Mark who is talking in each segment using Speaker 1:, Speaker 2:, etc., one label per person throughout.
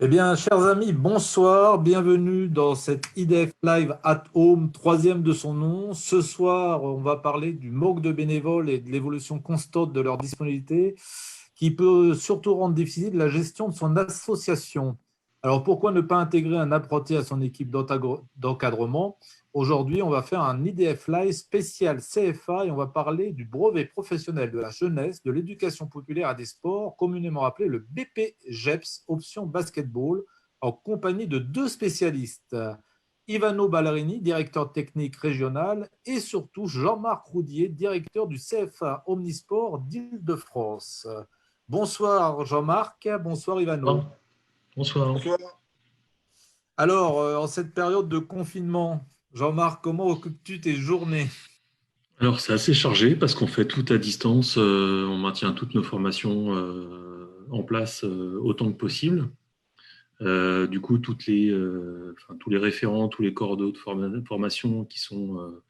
Speaker 1: Eh bien, chers amis, bonsoir, bienvenue dans cette IDF Live at Home, troisième de son nom. Ce soir, on va parler du manque de bénévoles et de l'évolution constante de leur disponibilité, qui peut surtout rendre difficile la gestion de son association. Alors, pourquoi ne pas intégrer un apprenti à son équipe d'encadrement? Aujourd'hui, on va faire un IDF Live spécial CFA et on va parler du brevet professionnel de la jeunesse, de l'éducation populaire et des sports, communément appelé le BPGEPS, option basketball, en compagnie de deux spécialistes, Ivano Ballerini, directeur technique régional, et surtout Jean-Marc Roudier, directeur du CFA Omnisport d'Île-de-France. Bonsoir Jean-Marc, bonsoir Ivano.
Speaker 2: Bonsoir. Bonsoir.
Speaker 1: Bonsoir. Alors, en cette période de confinement, Jean-Marc, comment occupes-tu tes journées?
Speaker 2: Alors, c'est assez chargé parce qu'on fait tout à distance. On maintient toutes nos formations en place autant que possible. Du coup, tous les référents, tous les coordonnateurs de formation qui sont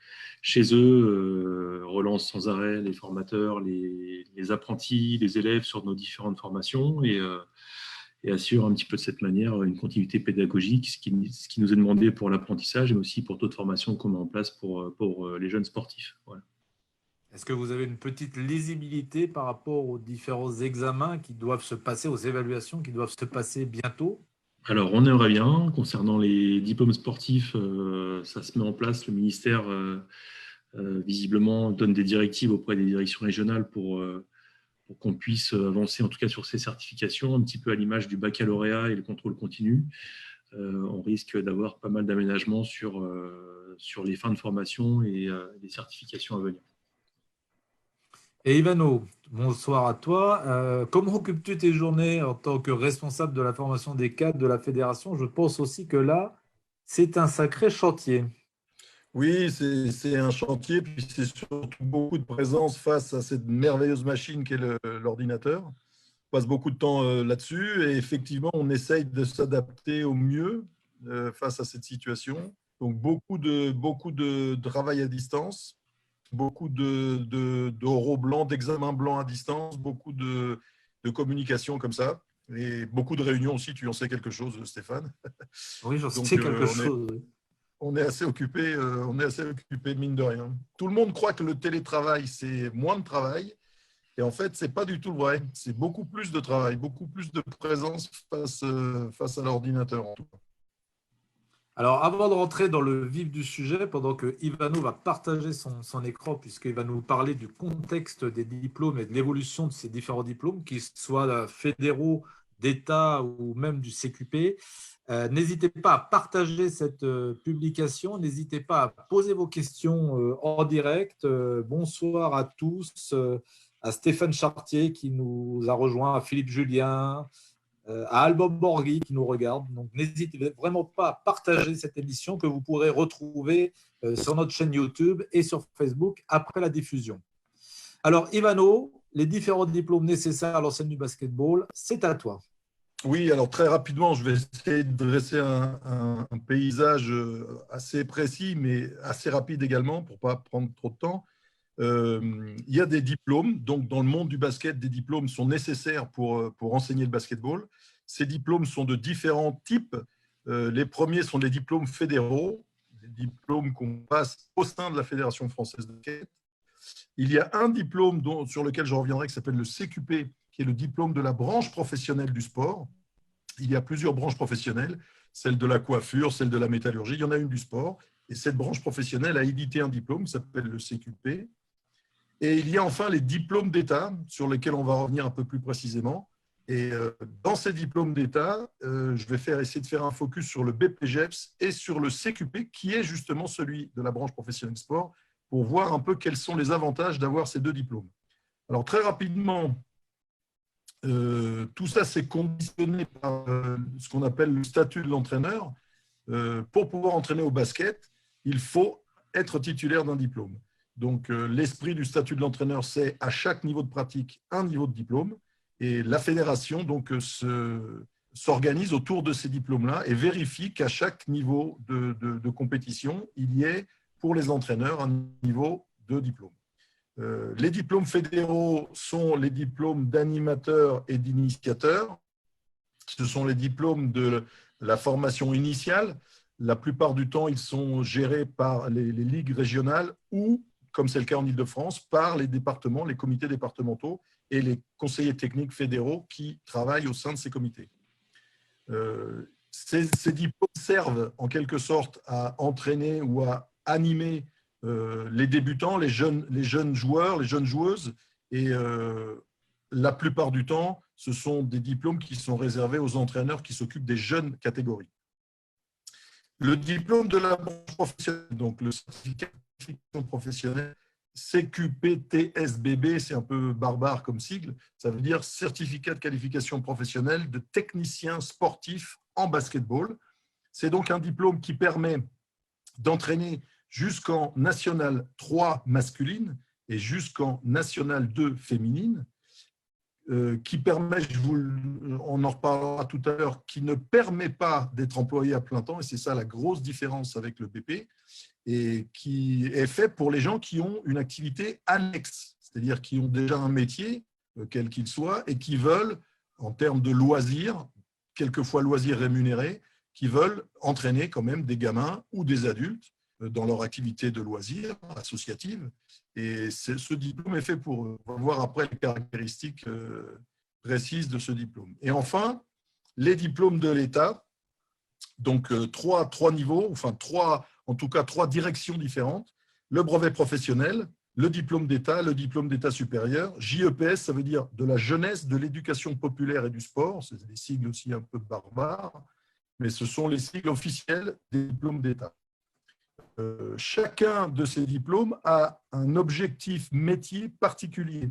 Speaker 2: chez eux relancent sans arrêt les formateurs, les apprentis, les élèves sur nos différentes formations et assure un petit peu de cette manière une continuité pédagogique, ce qui nous est demandé pour l'apprentissage, mais aussi pour d'autres formations qu'on met en place pour les jeunes sportifs. Voilà.
Speaker 1: Est-ce que vous avez une petite lisibilité par rapport aux différents examens qui doivent se passer, aux évaluations qui doivent se passer bientôt?
Speaker 2: Alors, on aimerait bien, concernant les diplômes sportifs, ça se met en place. Le ministère, visiblement, donne des directives auprès des directions régionales pour qu'on puisse avancer, en tout cas sur ces certifications, un petit peu à l'image du baccalauréat et le contrôle continu. On risque d'avoir pas mal d'aménagements sur les fins de formation et les certifications à venir.
Speaker 1: Et Ivano, bonsoir à toi. Comment occupes-tu tes journées en tant que responsable de la formation des cadres de la fédération? Je pense aussi que là, c'est un sacré chantier.
Speaker 3: Oui, c'est un chantier, puis c'est surtout beaucoup de présence face à cette merveilleuse machine qu'est l'ordinateur. On passe beaucoup de temps là-dessus et effectivement, on essaye de s'adapter au mieux face à cette situation. Donc, beaucoup de travail à distance, beaucoup d'oraux blancs, d'examens blancs à distance, beaucoup de communication comme ça et beaucoup de réunions aussi. Tu en sais quelque chose, Stéphane.
Speaker 1: Oui, j'en
Speaker 3: Donc,
Speaker 1: sais quelque chose. Oui.
Speaker 3: on est assez occupé, mine de rien. Tout le monde croit que le télétravail, c'est moins de travail. Et en fait, ce n'est pas du tout vrai. C'est beaucoup plus de travail, beaucoup plus de présence face à l'ordinateur, en tout cas.
Speaker 1: Alors, avant de rentrer dans le vif du sujet, pendant que Ivano va partager son écran, puisqu'il va nous parler du contexte des diplômes et de l'évolution de ces différents diplômes, qu'ils soient fédéraux, d'État ou même du CQP, n'hésitez pas à partager cette publication, n'hésitez pas à poser vos questions en direct. Bonsoir à tous, à Stéphane Chartier qui nous a rejoint, à Philippe Julien, à Album Borghi qui nous regarde. Donc, n'hésitez vraiment pas à partager cette émission que vous pourrez retrouver sur notre chaîne YouTube et sur Facebook après la diffusion. Alors, Ivano, les différents diplômes nécessaires à l'enseigne du basketball, c'est à toi.
Speaker 3: Oui, alors très rapidement, je vais essayer de dresser un paysage assez précis, mais assez rapide également, pour ne pas prendre trop de temps. Il y a des diplômes, donc dans le monde du basket, des diplômes sont nécessaires pour enseigner le basketball. Ces diplômes sont de différents types. Les premiers sont les diplômes fédéraux, des diplômes qu'on passe au sein de la Fédération française de basket. Il y a un diplôme sur lequel je reviendrai qui s'appelle le CQP, qui est le diplôme de la branche professionnelle du sport. Il y a plusieurs branches professionnelles, celle de la coiffure, celle de la métallurgie, il y en a une du sport. Et cette branche professionnelle a édité un diplôme qui s'appelle le CQP. Et il y a enfin les diplômes d'État, sur lesquels on va revenir un peu plus précisément. Et dans ces diplômes d'État, je vais essayer de faire un focus sur le BPGEPS et sur le CQP, qui est justement celui de la branche professionnelle sport, pour voir un peu quels sont les avantages d'avoir ces deux diplômes. Alors très rapidement, tout ça c'est conditionné par ce qu'on appelle le statut de l'entraîneur. Pour pouvoir entraîner au basket, il faut être titulaire d'un diplôme. Donc, l'esprit du statut de l'entraîneur, c'est à chaque niveau de pratique un niveau de diplôme. Et la fédération donc, s'organise autour de ces diplômes-là et vérifie qu'à chaque niveau de compétition, il y ait pour les entraîneurs un niveau de diplôme. Les diplômes fédéraux sont les diplômes d'animateur et d'initiateur. Ce sont les diplômes de la formation initiale. La plupart du temps, ils sont gérés par les ligues régionales ou, comme c'est le cas en Île-de-France, par les départements, les comités départementaux et les conseillers techniques fédéraux qui travaillent au sein de ces comités. Ces diplômes servent en quelque sorte à entraîner ou à animer les débutants, les jeunes joueurs, les jeunes joueuses. Et la plupart du temps, ce sont des diplômes qui sont réservés aux entraîneurs qui s'occupent des jeunes catégories. Le diplôme de la branche professionnelle, donc le certificat de qualification professionnelle, CQPTSBB, c'est un peu barbare comme sigle, ça veut dire certificat de qualification professionnelle de technicien sportif en basketball. C'est donc un diplôme qui permet d'entraîner jusqu'en National 3 masculine et jusqu'en National 2 féminine, qui permet, on en reparlera tout à l'heure, qui ne permet pas d'être employé à plein temps, et c'est ça la grosse différence avec le BP, et qui est fait pour les gens qui ont une activité annexe, c'est-à-dire qui ont déjà un métier, quel qu'il soit, et qui veulent, en termes de loisirs, quelquefois loisirs rémunérés, qui veulent entraîner quand même des gamins ou des adultes dans leur activité de loisirs associative. Et ce diplôme est fait pour eux. On va voir après les caractéristiques précises de ce diplôme. Et enfin, les diplômes de l'État, donc trois niveaux, enfin en tout cas trois directions différentes. Le brevet professionnel, le diplôme d'État, le diplôme d'État supérieur. JEPS, ça veut dire de la jeunesse, de l'éducation populaire et du sport. C'est des sigles aussi un peu barbares, mais ce sont les sigles officiels des diplômes d'État. Chacun de ces diplômes a un objectif métier particulier.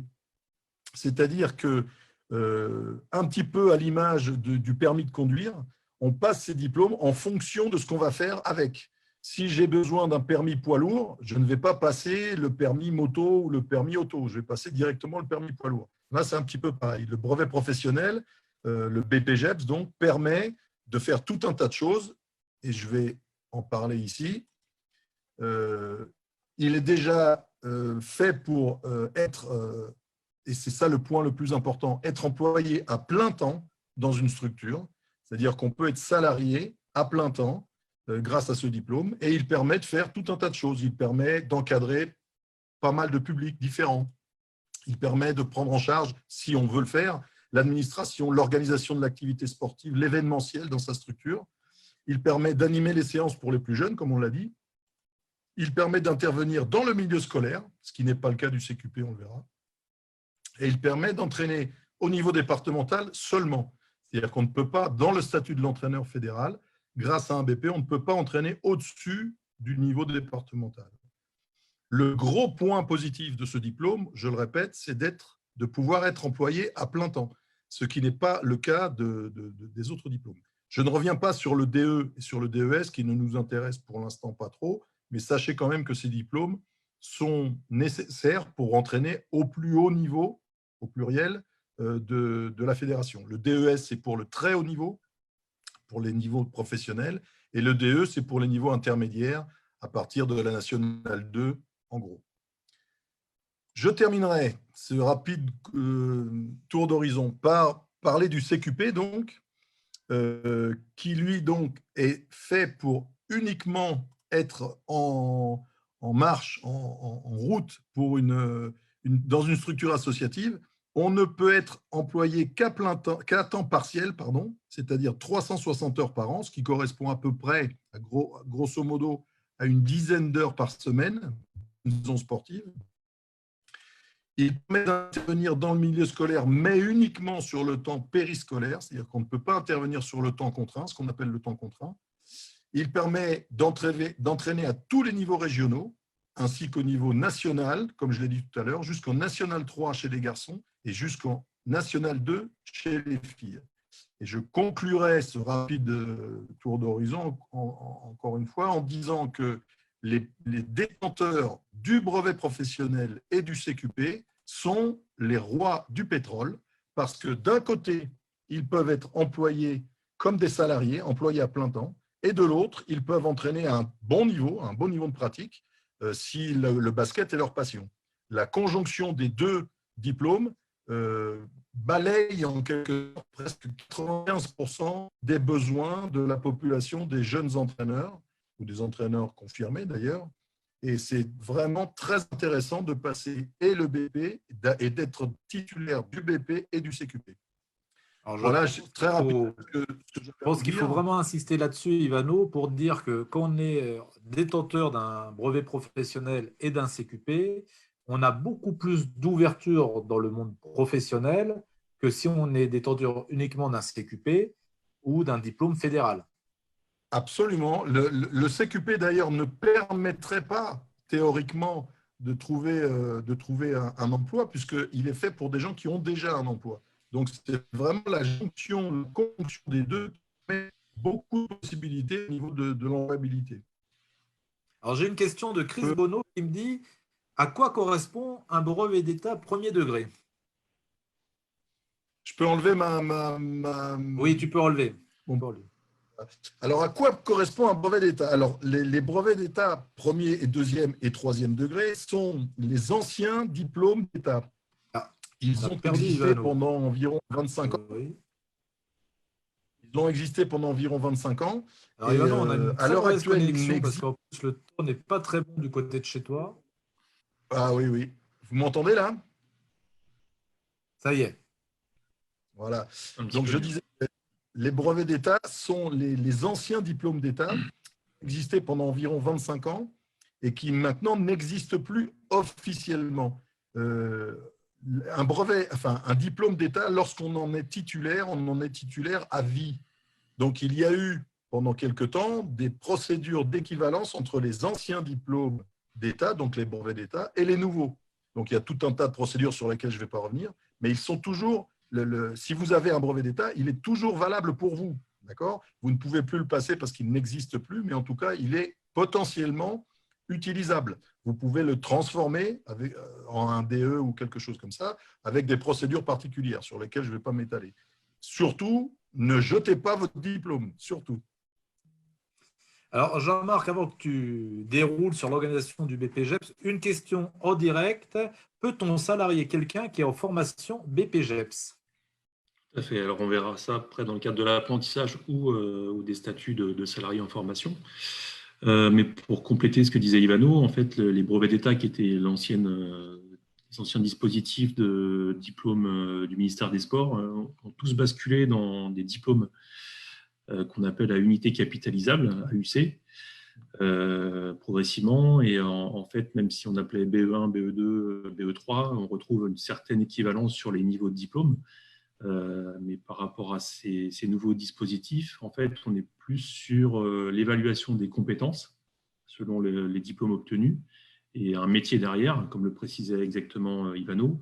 Speaker 3: C'est-à-dire que, un petit peu à l'image du permis de conduire, on passe ces diplômes en fonction de ce qu'on va faire avec. Si j'ai besoin d'un permis poids lourd, je ne vais pas passer le permis moto ou le permis auto, je vais passer directement le permis poids lourd. Là, c'est un petit peu pareil. Le brevet professionnel, le BPGEPS, donc, permet de faire tout un tas de choses, et je vais en parler ici. Il est déjà fait pour être, et c'est ça le point le plus important, être employé à plein temps dans une structure, c'est-à-dire qu'on peut être salarié à plein temps grâce à ce diplôme, et il permet de faire tout un tas de choses. Il permet d'encadrer pas mal de publics différents. Il permet de prendre en charge, si on veut le faire, l'administration, l'organisation de l'activité sportive, l'événementiel dans sa structure. Il permet d'animer les séances pour les plus jeunes, comme on l'a dit. Il permet d'intervenir dans le milieu scolaire, ce qui n'est pas le cas du CQP, on le verra. Et il permet d'entraîner au niveau départemental seulement. C'est-à-dire qu'on ne peut pas, dans le statut de l'entraîneur fédéral, grâce à un BP, on ne peut pas entraîner au-dessus du niveau départemental. Le gros point positif de ce diplôme, je le répète, c'est de pouvoir être employé à plein temps, ce qui n'est pas le cas des autres diplômes. Je ne reviens pas sur le DE et sur le DES, qui ne nous intéressent pour l'instant pas trop, mais sachez quand même que ces diplômes sont nécessaires pour entraîner au plus haut niveau, au pluriel, de la fédération. Le DES, c'est pour le très haut niveau, pour les niveaux professionnels, et le DE, c'est pour les niveaux intermédiaires, à partir de la nationale 2, en gros. Je terminerai ce rapide tour d'horizon par parler du CQP, donc, qui, lui, donc, est fait pour uniquement être en marche, en route pour dans une structure associative. On ne peut être employé qu'à temps partiel, c'est-à-dire 360 heures par an, ce qui correspond à peu près, grosso modo, à une dizaine d'heures par semaine, une saison sportive. Il permet d'intervenir dans le milieu scolaire, mais uniquement sur le temps périscolaire, c'est-à-dire qu'on ne peut pas intervenir sur le temps contraint, ce qu'on appelle le temps contraint. Il permet d'entraîner à tous les niveaux régionaux, ainsi qu'au niveau national, comme je l'ai dit tout à l'heure, jusqu'en National 3 chez les garçons et jusqu'en National 2 chez les filles. Et je conclurai ce rapide tour d'horizon, encore une fois, en disant que les détenteurs du brevet professionnel et du CQP sont les rois du pétrole, parce que d'un côté, ils peuvent être employés comme des salariés, employés à plein temps, et de l'autre, ils peuvent entraîner à un bon niveau de pratique, si le basket est leur passion. La conjonction des deux diplômes balaye en quelque sorte presque 95% des besoins de la population des jeunes entraîneurs, ou des entraîneurs confirmés d'ailleurs. Et c'est vraiment très intéressant de passer et le BP et d'être titulaire du BP et du CQP.
Speaker 1: Alors,
Speaker 3: Voilà, très rapidement.
Speaker 1: je pense qu'il faut vraiment insister là-dessus, Ivano, pour dire que quand on est détenteur d'un brevet professionnel et d'un CQP, on a beaucoup plus d'ouverture dans le monde professionnel que si on est détenteur uniquement d'un CQP ou d'un diplôme fédéral.
Speaker 3: Absolument. Le CQP, d'ailleurs, ne permettrait pas, théoriquement, de trouver un emploi, puisqu'il est fait pour des gens qui ont déjà un emploi. Donc, c'est vraiment la conjonction des deux qui met beaucoup de possibilités au niveau de l'employabilité.
Speaker 1: Alors, j'ai une question de Chris Bonneau qui me dit à quoi correspond un brevet d'État premier degré?
Speaker 3: Je peux enlever
Speaker 1: Oui, tu peux enlever.
Speaker 3: Bon. Alors, à quoi correspond un brevet d'État? Alors, les brevets d'État premier et deuxième et troisième degré sont les anciens diplômes d'État. Ils ont existé pendant environ 25 ans.
Speaker 1: Oui.
Speaker 3: Ils ont existé pendant environ 25 ans.
Speaker 1: Alors, Ivano, on a une très mauvaise connexion parce qu'en plus, le temps n'est pas très bon du côté de chez toi.
Speaker 3: Ah oui, oui. Vous m'entendez là?
Speaker 1: Ça y est.
Speaker 3: Voilà. Donc, je disais, les brevets d'État sont les anciens diplômes d'État qui existaient pendant environ 25 ans et qui maintenant n'existent plus officiellement. Un brevet, enfin un diplôme d'État, lorsqu'on en est titulaire, on en est titulaire à vie. Donc, il y a eu pendant quelque temps des procédures d'équivalence entre les anciens diplômes d'État, donc les brevets d'État, et les nouveaux. Donc, il y a tout un tas de procédures sur lesquelles je ne vais pas revenir, mais ils sont toujours, si vous avez un brevet d'État, il est toujours valable pour vous. D'accord ? Vous ne pouvez plus le passer parce qu'il n'existe plus, mais en tout cas, il est potentiellement utilisable. Vous pouvez le transformer en un DE ou quelque chose comme ça, avec des procédures particulières sur lesquelles je ne vais pas m'étaler. Surtout, ne jetez pas votre diplôme, surtout.
Speaker 1: Alors, Jean-Marc, avant que tu déroules sur l'organisation du BPGEPS, une question en direct. Peut-on salarier quelqu'un qui est en formation BPGEPS?
Speaker 2: Tout à fait. Alors, on verra ça après dans le cadre de l'apprentissage ou des statuts de salariés en formation. Mais pour compléter ce que disait Ivano, en fait, les brevets d'État qui étaient les anciens dispositifs de diplôme du ministère des Sports ont tous basculé dans des diplômes qu'on appelle à unité capitalisable, AUC, progressivement. Et en fait, même si on appelait BE1, BE2, BE3, on retrouve une certaine équivalence sur les niveaux de diplôme. Mais par rapport à ces nouveaux dispositifs, en fait, on est plus sur l'évaluation des compétences selon les diplômes obtenus et un métier derrière, comme le précisait exactement Ivano,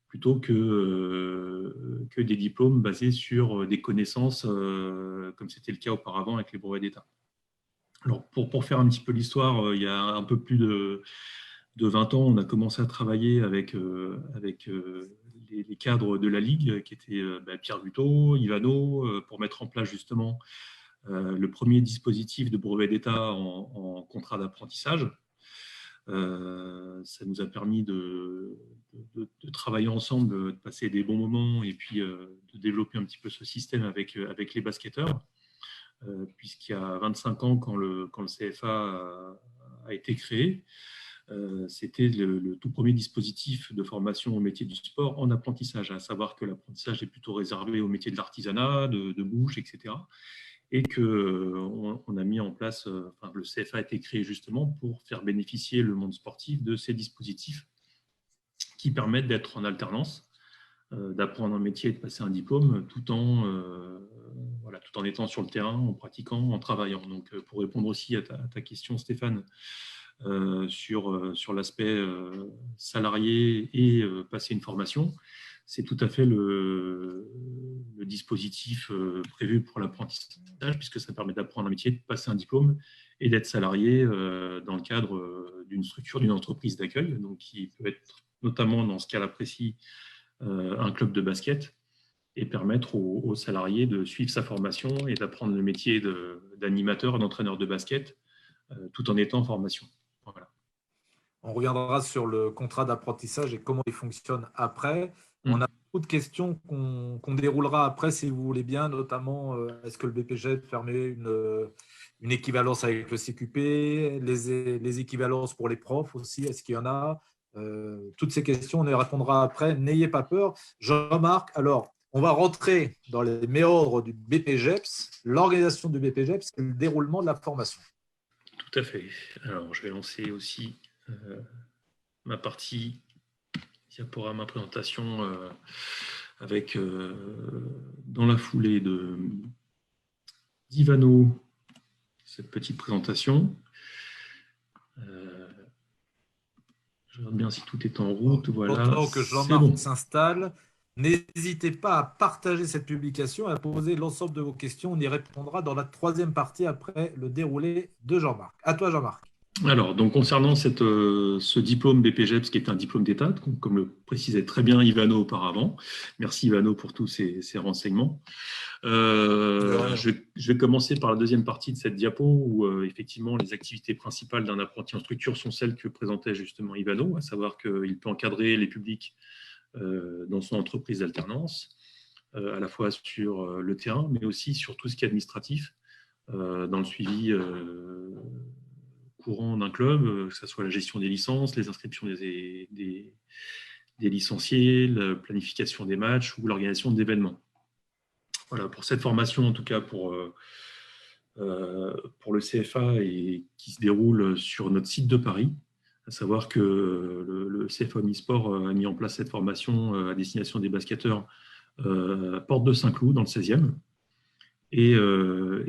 Speaker 2: plutôt que des diplômes basés sur des connaissances, comme c'était le cas auparavant avec les brevets d'État. Alors, pour faire un petit peu l'histoire, il y a un peu plus de 20 ans, on a commencé à travailler avec les cadres de la Ligue, qui étaient Pierre Buteau, Ivano, pour mettre en place justement le premier dispositif de brevet d'État en contrat d'apprentissage. Ça nous a permis de travailler ensemble, de passer des bons moments et puis de développer un petit peu ce système avec les basketteurs, puisqu'il y a 25 ans, quand le CFA a été créé, c'était le tout premier dispositif de formation au métier du sport en apprentissage, à savoir que l'apprentissage est plutôt réservé au métier de l'artisanat, de bouche, etc. Et qu'on a mis en place, le CFA a été créé justement pour faire bénéficier le monde sportif de ces dispositifs qui permettent d'être en alternance, d'apprendre un métier et de passer un diplôme tout en étant sur le terrain, en pratiquant, en travaillant. Donc, pour répondre aussi à ta question, Stéphane, sur l'aspect salarié et passer une formation, c'est tout à fait le dispositif prévu pour l'apprentissage, puisque ça permet d'apprendre un métier, de passer un diplôme et d'être salarié dans le cadre d'une structure, d'une entreprise d'accueil, donc qui peut être notamment dans ce cas-là précis un club de basket, et permettre aux salariés de suivre sa formation et d'apprendre le métier d'animateur et d'entraîneur de basket tout en étant en formation. Voilà.
Speaker 1: On reviendra sur le contrat d'apprentissage et comment il fonctionne après. On a de questions qu'on déroulera après, si vous voulez bien, notamment est-ce que le BPGEPS permet une équivalence avec le CQP, les équivalences pour les profs aussi, est-ce qu'il y en a? Toutes ces questions, on y répondra après. N'ayez pas peur. Jean-Marc, alors, on va rentrer dans les méandres du BPGEPS, l'organisation du BPGEPS et le déroulement de la formation.
Speaker 2: Tout à fait. Alors, je vais lancer aussi ma partie diaporama présentation avec, dans la foulée d'Ivano, cette petite présentation. Je regarde bien si tout est en route. Voilà,
Speaker 1: pendant que Jean-Marc s'installe, n'hésitez pas à partager cette publication et à poser l'ensemble de vos questions. On y répondra dans la troisième partie après le déroulé de Jean-Marc. À toi, Jean-Marc.
Speaker 2: Alors, donc concernant ce diplôme BPGEPS, qui est un diplôme d'État, comme le précisait très bien Ivano auparavant. Merci Ivano pour tous ces renseignements. Je vais commencer par la deuxième partie de cette diapo où effectivement les activités principales d'un apprenti en structure sont celles que présentait justement Ivano, à savoir qu'il peut encadrer les publics dans son entreprise d'alternance, à la fois sur le terrain, mais aussi sur tout ce qui est administratif, dans le suivi courant d'un club, que ce soit la gestion des licences, les inscriptions des licenciés, la planification des matchs ou l'organisation d'événements. Voilà, pour cette formation, en tout cas pour le CFA et qui se déroule sur notre site de Paris, à savoir que le CFA Omnisport a mis en place cette formation à destination des basketteurs porte de Saint-Cloud dans le 16e. Et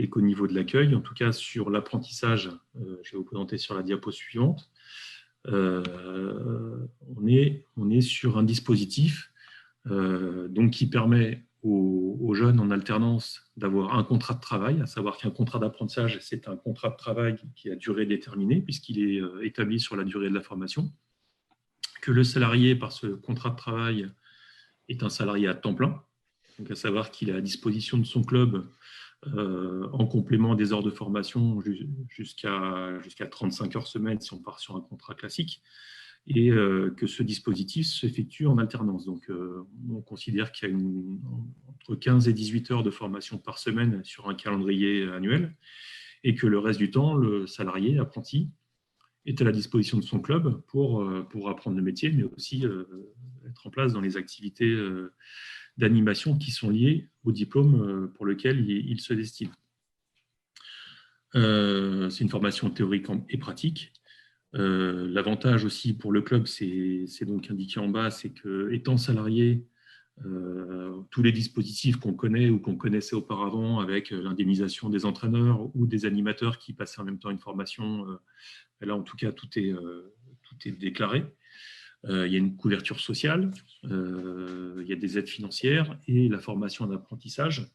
Speaker 2: qu'au niveau de l'accueil, en tout cas sur l'apprentissage, je vais vous présenter sur la diapo suivante, on est sur un dispositif donc qui permet aux jeunes en alternance d'avoir un contrat de travail, à savoir qu'un contrat d'apprentissage, c'est un contrat de travail qui a durée déterminée, puisqu'il est établi sur la durée de la formation, que le salarié, par ce contrat de travail, est un salarié à temps plein, donc à savoir qu'il est à disposition de son club en complément des heures de formation jusqu'à 35 heures semaine si on part sur un contrat classique, et que ce dispositif s'effectue en alternance. Donc, on considère qu'il y a entre 15 et 18 heures de formation par semaine sur un calendrier annuel, et que le reste du temps, le salarié, apprenti, est à la disposition de son club pour apprendre le métier, mais aussi être en place dans les activités d'animation qui sont liées au diplôme pour lequel il se destine. C'est une formation théorique et pratique. L'avantage aussi pour le club, c'est donc indiqué en bas, c'est que étant salarié, tous les dispositifs qu'on connaît ou qu'on connaissait auparavant avec l'indemnisation des entraîneurs ou des animateurs qui passaient en même temps une formation, là en tout cas tout est déclaré. Il y a une couverture sociale, il y a des aides financières et la formation d'apprentissage.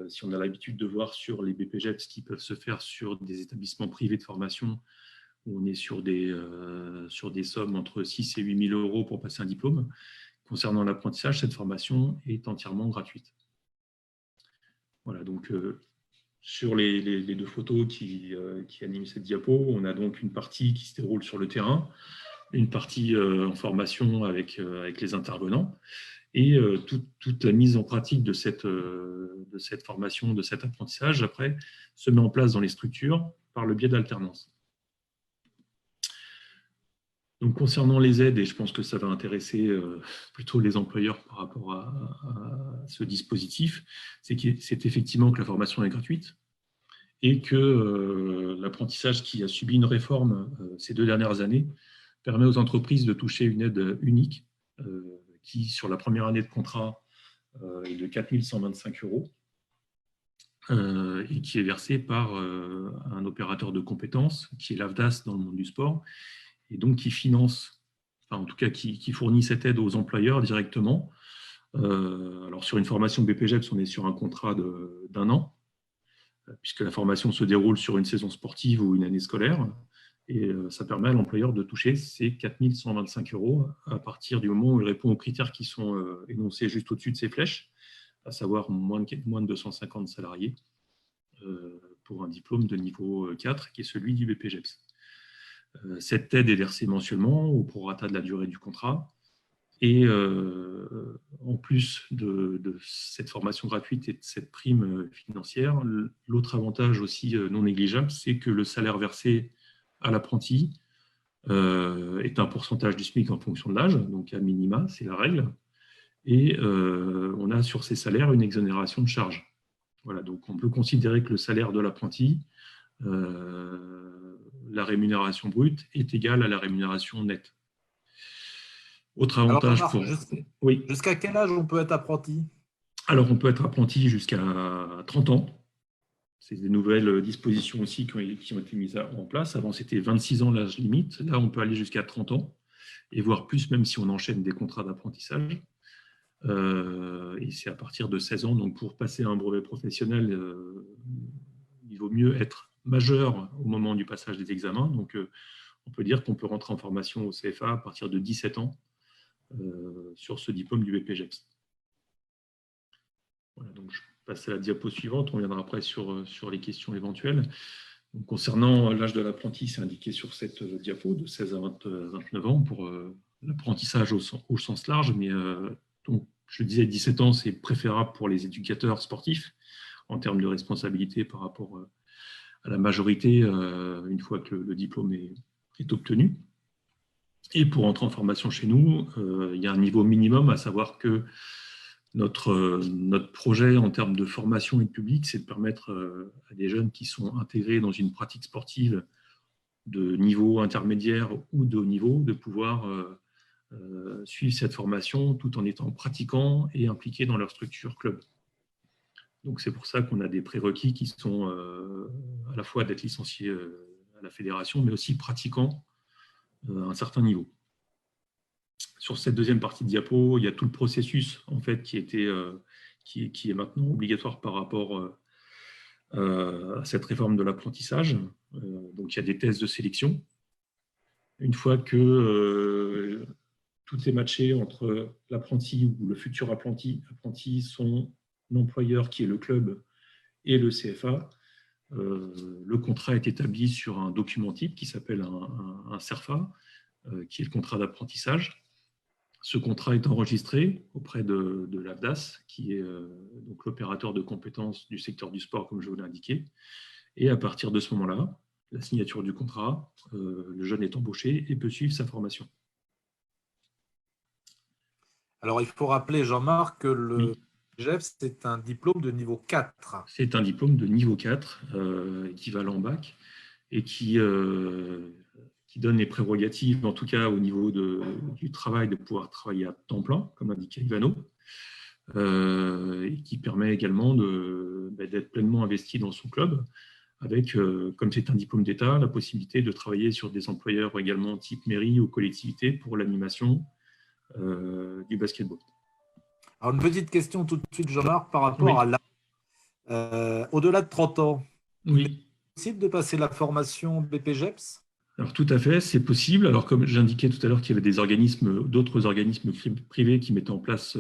Speaker 2: Si on a l'habitude de voir sur les BPGEPS qui peuvent se faire sur des établissements privés de formation, où on est sur des sommes entre 6 et 8 000 euros pour passer un diplôme. Concernant l'apprentissage, cette formation est entièrement gratuite. Voilà, donc sur les deux photos qui animent cette diapo, on a donc une partie qui se déroule sur le terrain, une partie en formation avec les intervenants, et toute la mise en pratique de cette formation, de cet apprentissage, après, se met en place dans les structures par le biais d'alternance. Donc, concernant les aides, et je pense que ça va intéresser plutôt les employeurs par rapport à ce dispositif, c'est effectivement que la formation est gratuite et que l'apprentissage qui a subi une réforme ces 2 dernières années permet aux entreprises de toucher une aide unique qui, sur la première année de contrat, est de 4 125 euros et qui est versée par un opérateur de compétences, qui est l'AFDAS dans le monde du sport, et donc qui finance, enfin en tout cas qui fournit cette aide aux employeurs directement. Alors sur une formation BPGEPS, on est sur un contrat d'1 an, puisque la formation se déroule sur une saison sportive ou une année scolaire, et ça permet à l'employeur de toucher ces 4 125 euros à partir du moment où il répond aux critères qui sont énoncés juste au-dessus de ces flèches, à savoir moins de 250 salariés pour un diplôme de niveau 4, qui est celui du BPGEPS. Cette aide est versée mensuellement au prorata de la durée du contrat. Et en plus de cette formation gratuite et de cette prime financière, l'autre avantage aussi non négligeable, c'est que le salaire versé à l'apprenti est un pourcentage du SMIC en fonction de l'âge, donc à minima, c'est la règle. Et on a sur ces salaires une exonération de charges. Voilà, donc on peut considérer que le salaire de l'apprenti, la rémunération brute, est égale à la rémunération nette. Autre
Speaker 1: Alors,
Speaker 2: avantage
Speaker 1: Jean-Marc,
Speaker 2: pour… Oui.
Speaker 1: jusqu'à quel âge on peut être apprenti?
Speaker 2: Alors, on peut être apprenti jusqu'à 30 ans. C'est des nouvelles dispositions aussi qui ont été mises en place. Avant, c'était 26 ans l'âge limite. Là, on peut aller jusqu'à 30 ans, et voire plus, même si on enchaîne des contrats d'apprentissage. Et c'est à partir de 16 ans. Donc, pour passer un brevet professionnel, il vaut mieux être majeur au moment du passage des examens. Donc, on peut dire qu'on peut rentrer en formation au CFA à partir de 17 ans sur ce diplôme du BPGEPS. Voilà, donc je passe à la diapo suivante. On viendra après sur les questions éventuelles. Donc, concernant l'âge de l'apprenti, c'est indiqué sur cette diapo, de 16 à 29 ans pour l'apprentissage au sens large. Mais donc, je disais, 17 ans, c'est préférable pour les éducateurs sportifs en termes de responsabilité par rapport à la majorité une fois que le diplôme est obtenu. Et pour entrer en formation chez nous, il y a un niveau minimum, à savoir que notre projet en termes de formation et de public, c'est de permettre à des jeunes qui sont intégrés dans une pratique sportive de niveau intermédiaire ou de haut niveau de pouvoir suivre cette formation tout en étant pratiquants et impliqués dans leur structure club. Donc c'est pour ça qu'on a des prérequis qui sont à la fois d'être licencié à la fédération, mais aussi pratiquants à un certain niveau. Sur cette deuxième partie de diapo, il y a tout le processus en fait, qui est maintenant obligatoire par rapport à cette réforme de l'apprentissage. Donc il y a des tests de sélection. Une fois que tout est matché entre l'apprenti ou le futur apprenti, son employeur qui est le club et le CFA, le contrat est établi sur un document type qui s'appelle un CERFA, qui est le contrat d'apprentissage. Ce contrat est enregistré auprès de l'AFDAS, qui est donc l'opérateur de compétences du secteur du sport, comme je vous l'ai indiqué. Et à partir de ce moment-là, la signature du contrat, le jeune est embauché et peut suivre sa formation.
Speaker 1: Alors, il faut rappeler, Jean-Marc, que le
Speaker 2: Oui.
Speaker 1: BPGEPS, c'est un diplôme de niveau 4.
Speaker 2: C'est un diplôme de niveau 4, équivalent bac, et qui donne les prérogatives, en tout cas au niveau du travail, de pouvoir travailler à temps plein, comme indiquait Ivano, et qui permet également d'être pleinement investi dans son club, avec, comme c'est un diplôme d'État, la possibilité de travailler sur des employeurs également type mairie ou collectivité pour l'animation du basketball.
Speaker 1: Alors, une petite question tout de suite, Jean-Marc, par rapport
Speaker 2: Oui.
Speaker 1: à l'âge. Au-delà de 30 ans, il est possible de passer la formation BPGEPS?
Speaker 2: Alors tout à fait, c'est possible. Alors comme j'indiquais tout à l'heure qu'il y avait d'autres organismes privés qui mettaient en place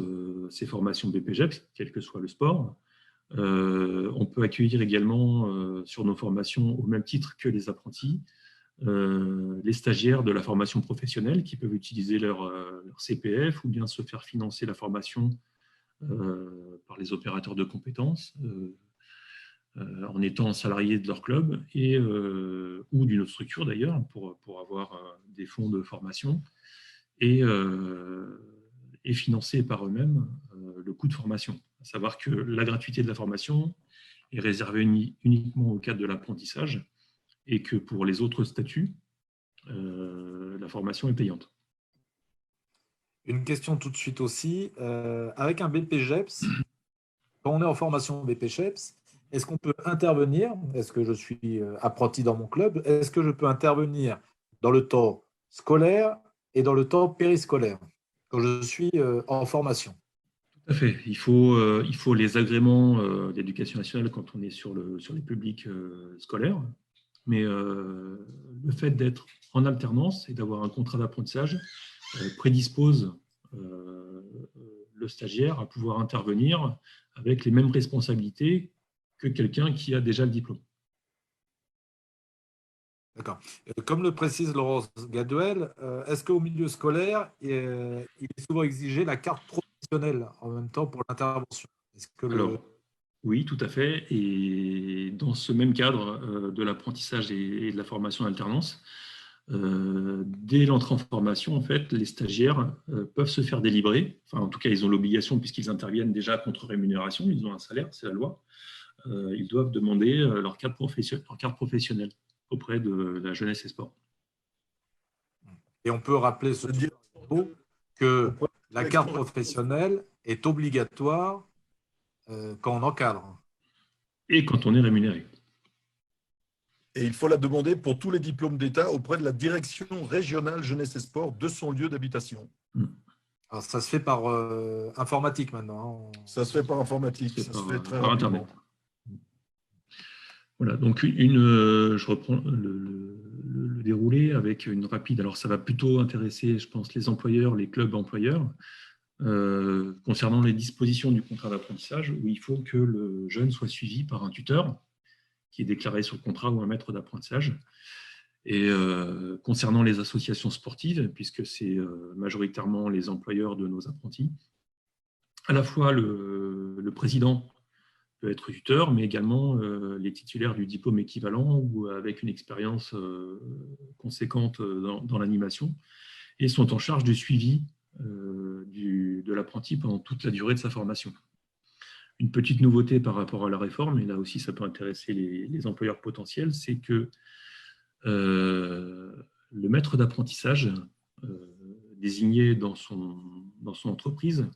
Speaker 2: ces formations BPGEPS, quel que soit le sport. On peut accueillir également sur nos formations, au même titre que les apprentis, les stagiaires de la formation professionnelle qui peuvent utiliser leur CPF ou bien se faire financer la formation par les opérateurs de compétences en étant salariés de leur club ou d'une autre structure d'ailleurs pour avoir des fonds de formation et financer par eux-mêmes le coût de formation. À savoir que la gratuité de la formation est réservée uniquement au cadre de l'apprentissage et que pour les autres statuts, la formation est payante.
Speaker 1: Une question tout de suite aussi. Avec un BPGEPS, quand on est en formation BPGEPS, est-ce qu'on peut intervenir? Est-ce que je suis apprenti dans mon club? Est-ce que je peux intervenir dans le temps scolaire et dans le temps périscolaire quand je suis en formation?
Speaker 2: Tout à fait. Il faut les agréments d'éducation nationale quand on est sur les publics scolaires. Mais le fait d'être en alternance et d'avoir un contrat d'apprentissage prédispose le stagiaire à pouvoir intervenir avec les mêmes responsabilités que quelqu'un qui a déjà le diplôme.
Speaker 1: D'accord. Comme le précise Laurence Gaduel, est-ce qu'au milieu scolaire, il est souvent exigé la carte professionnelle en même temps pour l'intervention? Est-ce que
Speaker 2: Alors, oui, tout à fait. Et dans ce même cadre de l'apprentissage et de la formation en alternance, dès l'entrée en formation, en fait, les stagiaires peuvent se faire délivrer. Enfin, en tout cas, ils ont l'obligation, puisqu'ils interviennent déjà contre rémunération, ils ont un salaire, c'est la loi. Ils doivent demander leur carte professionnelle auprès de la jeunesse et sport.
Speaker 1: Et on peut rappeler ce
Speaker 3: C'est-à-dire
Speaker 1: que
Speaker 3: auprès de
Speaker 1: la
Speaker 3: la
Speaker 1: carte
Speaker 3: direction.
Speaker 1: professionnelle est obligatoire quand on encadre.
Speaker 2: Et quand on est rémunéré.
Speaker 3: Et il faut la demander pour tous les diplômes d'État auprès de la direction régionale jeunesse et sport de son lieu d'habitation.
Speaker 1: Alors, ça se fait par informatique maintenant, hein.
Speaker 3: Ça se fait par informatique, ça se fait très
Speaker 2: par
Speaker 3: rapidement.
Speaker 2: Internet. Voilà, donc je reprends le déroulé avec une rapide. Alors, ça va plutôt intéresser, je pense, les employeurs, les clubs employeurs, concernant les dispositions du contrat d'apprentissage, où il faut que le jeune soit suivi par un tuteur qui est déclaré sur le contrat ou un maître d'apprentissage. Et concernant les associations sportives, puisque c'est majoritairement les employeurs de nos apprentis, à la fois le président peut être tuteur, mais également les titulaires du diplôme équivalent ou avec une expérience conséquente dans l'animation, et sont en charge du suivi de l'apprenti pendant toute la durée de sa formation. Une petite nouveauté par rapport à la réforme, et là aussi ça peut intéresser les employeurs potentiels, c'est que le maître d'apprentissage désigné dans son entreprise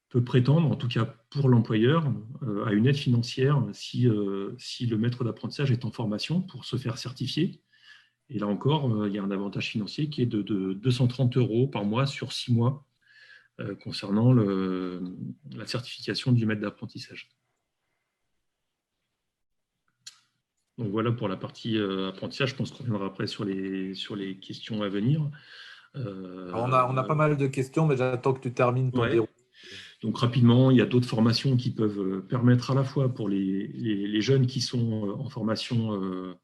Speaker 2: peut prétendre, en tout cas pour l'employeur, à une aide financière si le maître d'apprentissage est en formation pour se faire certifier. Et là encore, il y a un avantage financier qui est de 230 € par mois sur 6 mois concernant la certification du maître d'apprentissage. Donc voilà pour la partie apprentissage. Je pense qu'on reviendra après sur les questions à venir.
Speaker 1: On a pas mal de questions, mais j'attends que tu termines ton déroulé.
Speaker 2: Donc rapidement, il y a d'autres formations qui peuvent permettre à la fois pour les jeunes qui sont en formation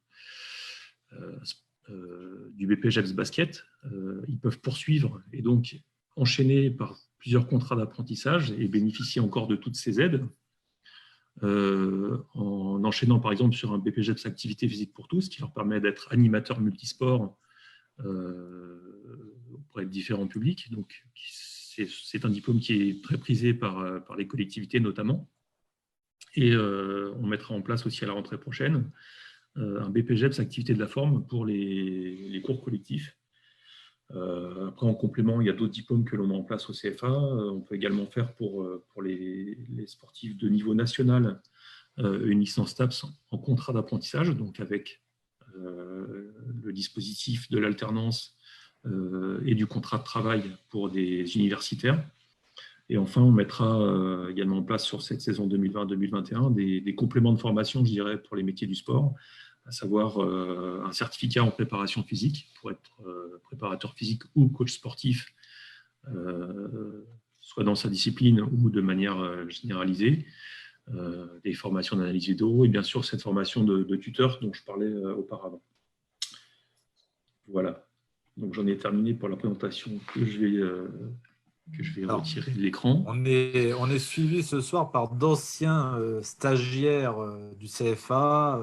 Speaker 2: du BPJEPS Basket, ils peuvent poursuivre et donc enchaîner par plusieurs contrats d'apprentissage et bénéficier encore de toutes ces aides. En enchaînant par exemple sur un BPJEPS Activité physique pour tous, qui leur permet d'être animateurs multisports auprès de différents publics. Donc, c'est un diplôme qui est très prisé par les collectivités notamment. Et on mettra en place aussi à la rentrée prochaine un BPJEPS Activité de la forme pour les cours collectifs. Après, en complément, il y a d'autres diplômes que l'on met en place au CFA. On peut également faire pour les sportifs de niveau national une licence TAPS en contrat d'apprentissage, donc avec le dispositif de l'alternance et du contrat de travail pour des universitaires. Et enfin, on mettra également en place sur cette saison 2020-2021 des compléments de formation, je dirais, pour les métiers du sport, à savoir un certificat en préparation physique pour être préparateur physique ou coach sportif, soit dans sa discipline ou de manière généralisée, des formations d'analyse vidéo et bien sûr cette formation de tuteur dont je parlais auparavant. Voilà, donc j'en ai terminé pour la présentation que je vais retirer de l'écran.
Speaker 1: On est suivi ce soir par d'anciens stagiaires du CFA,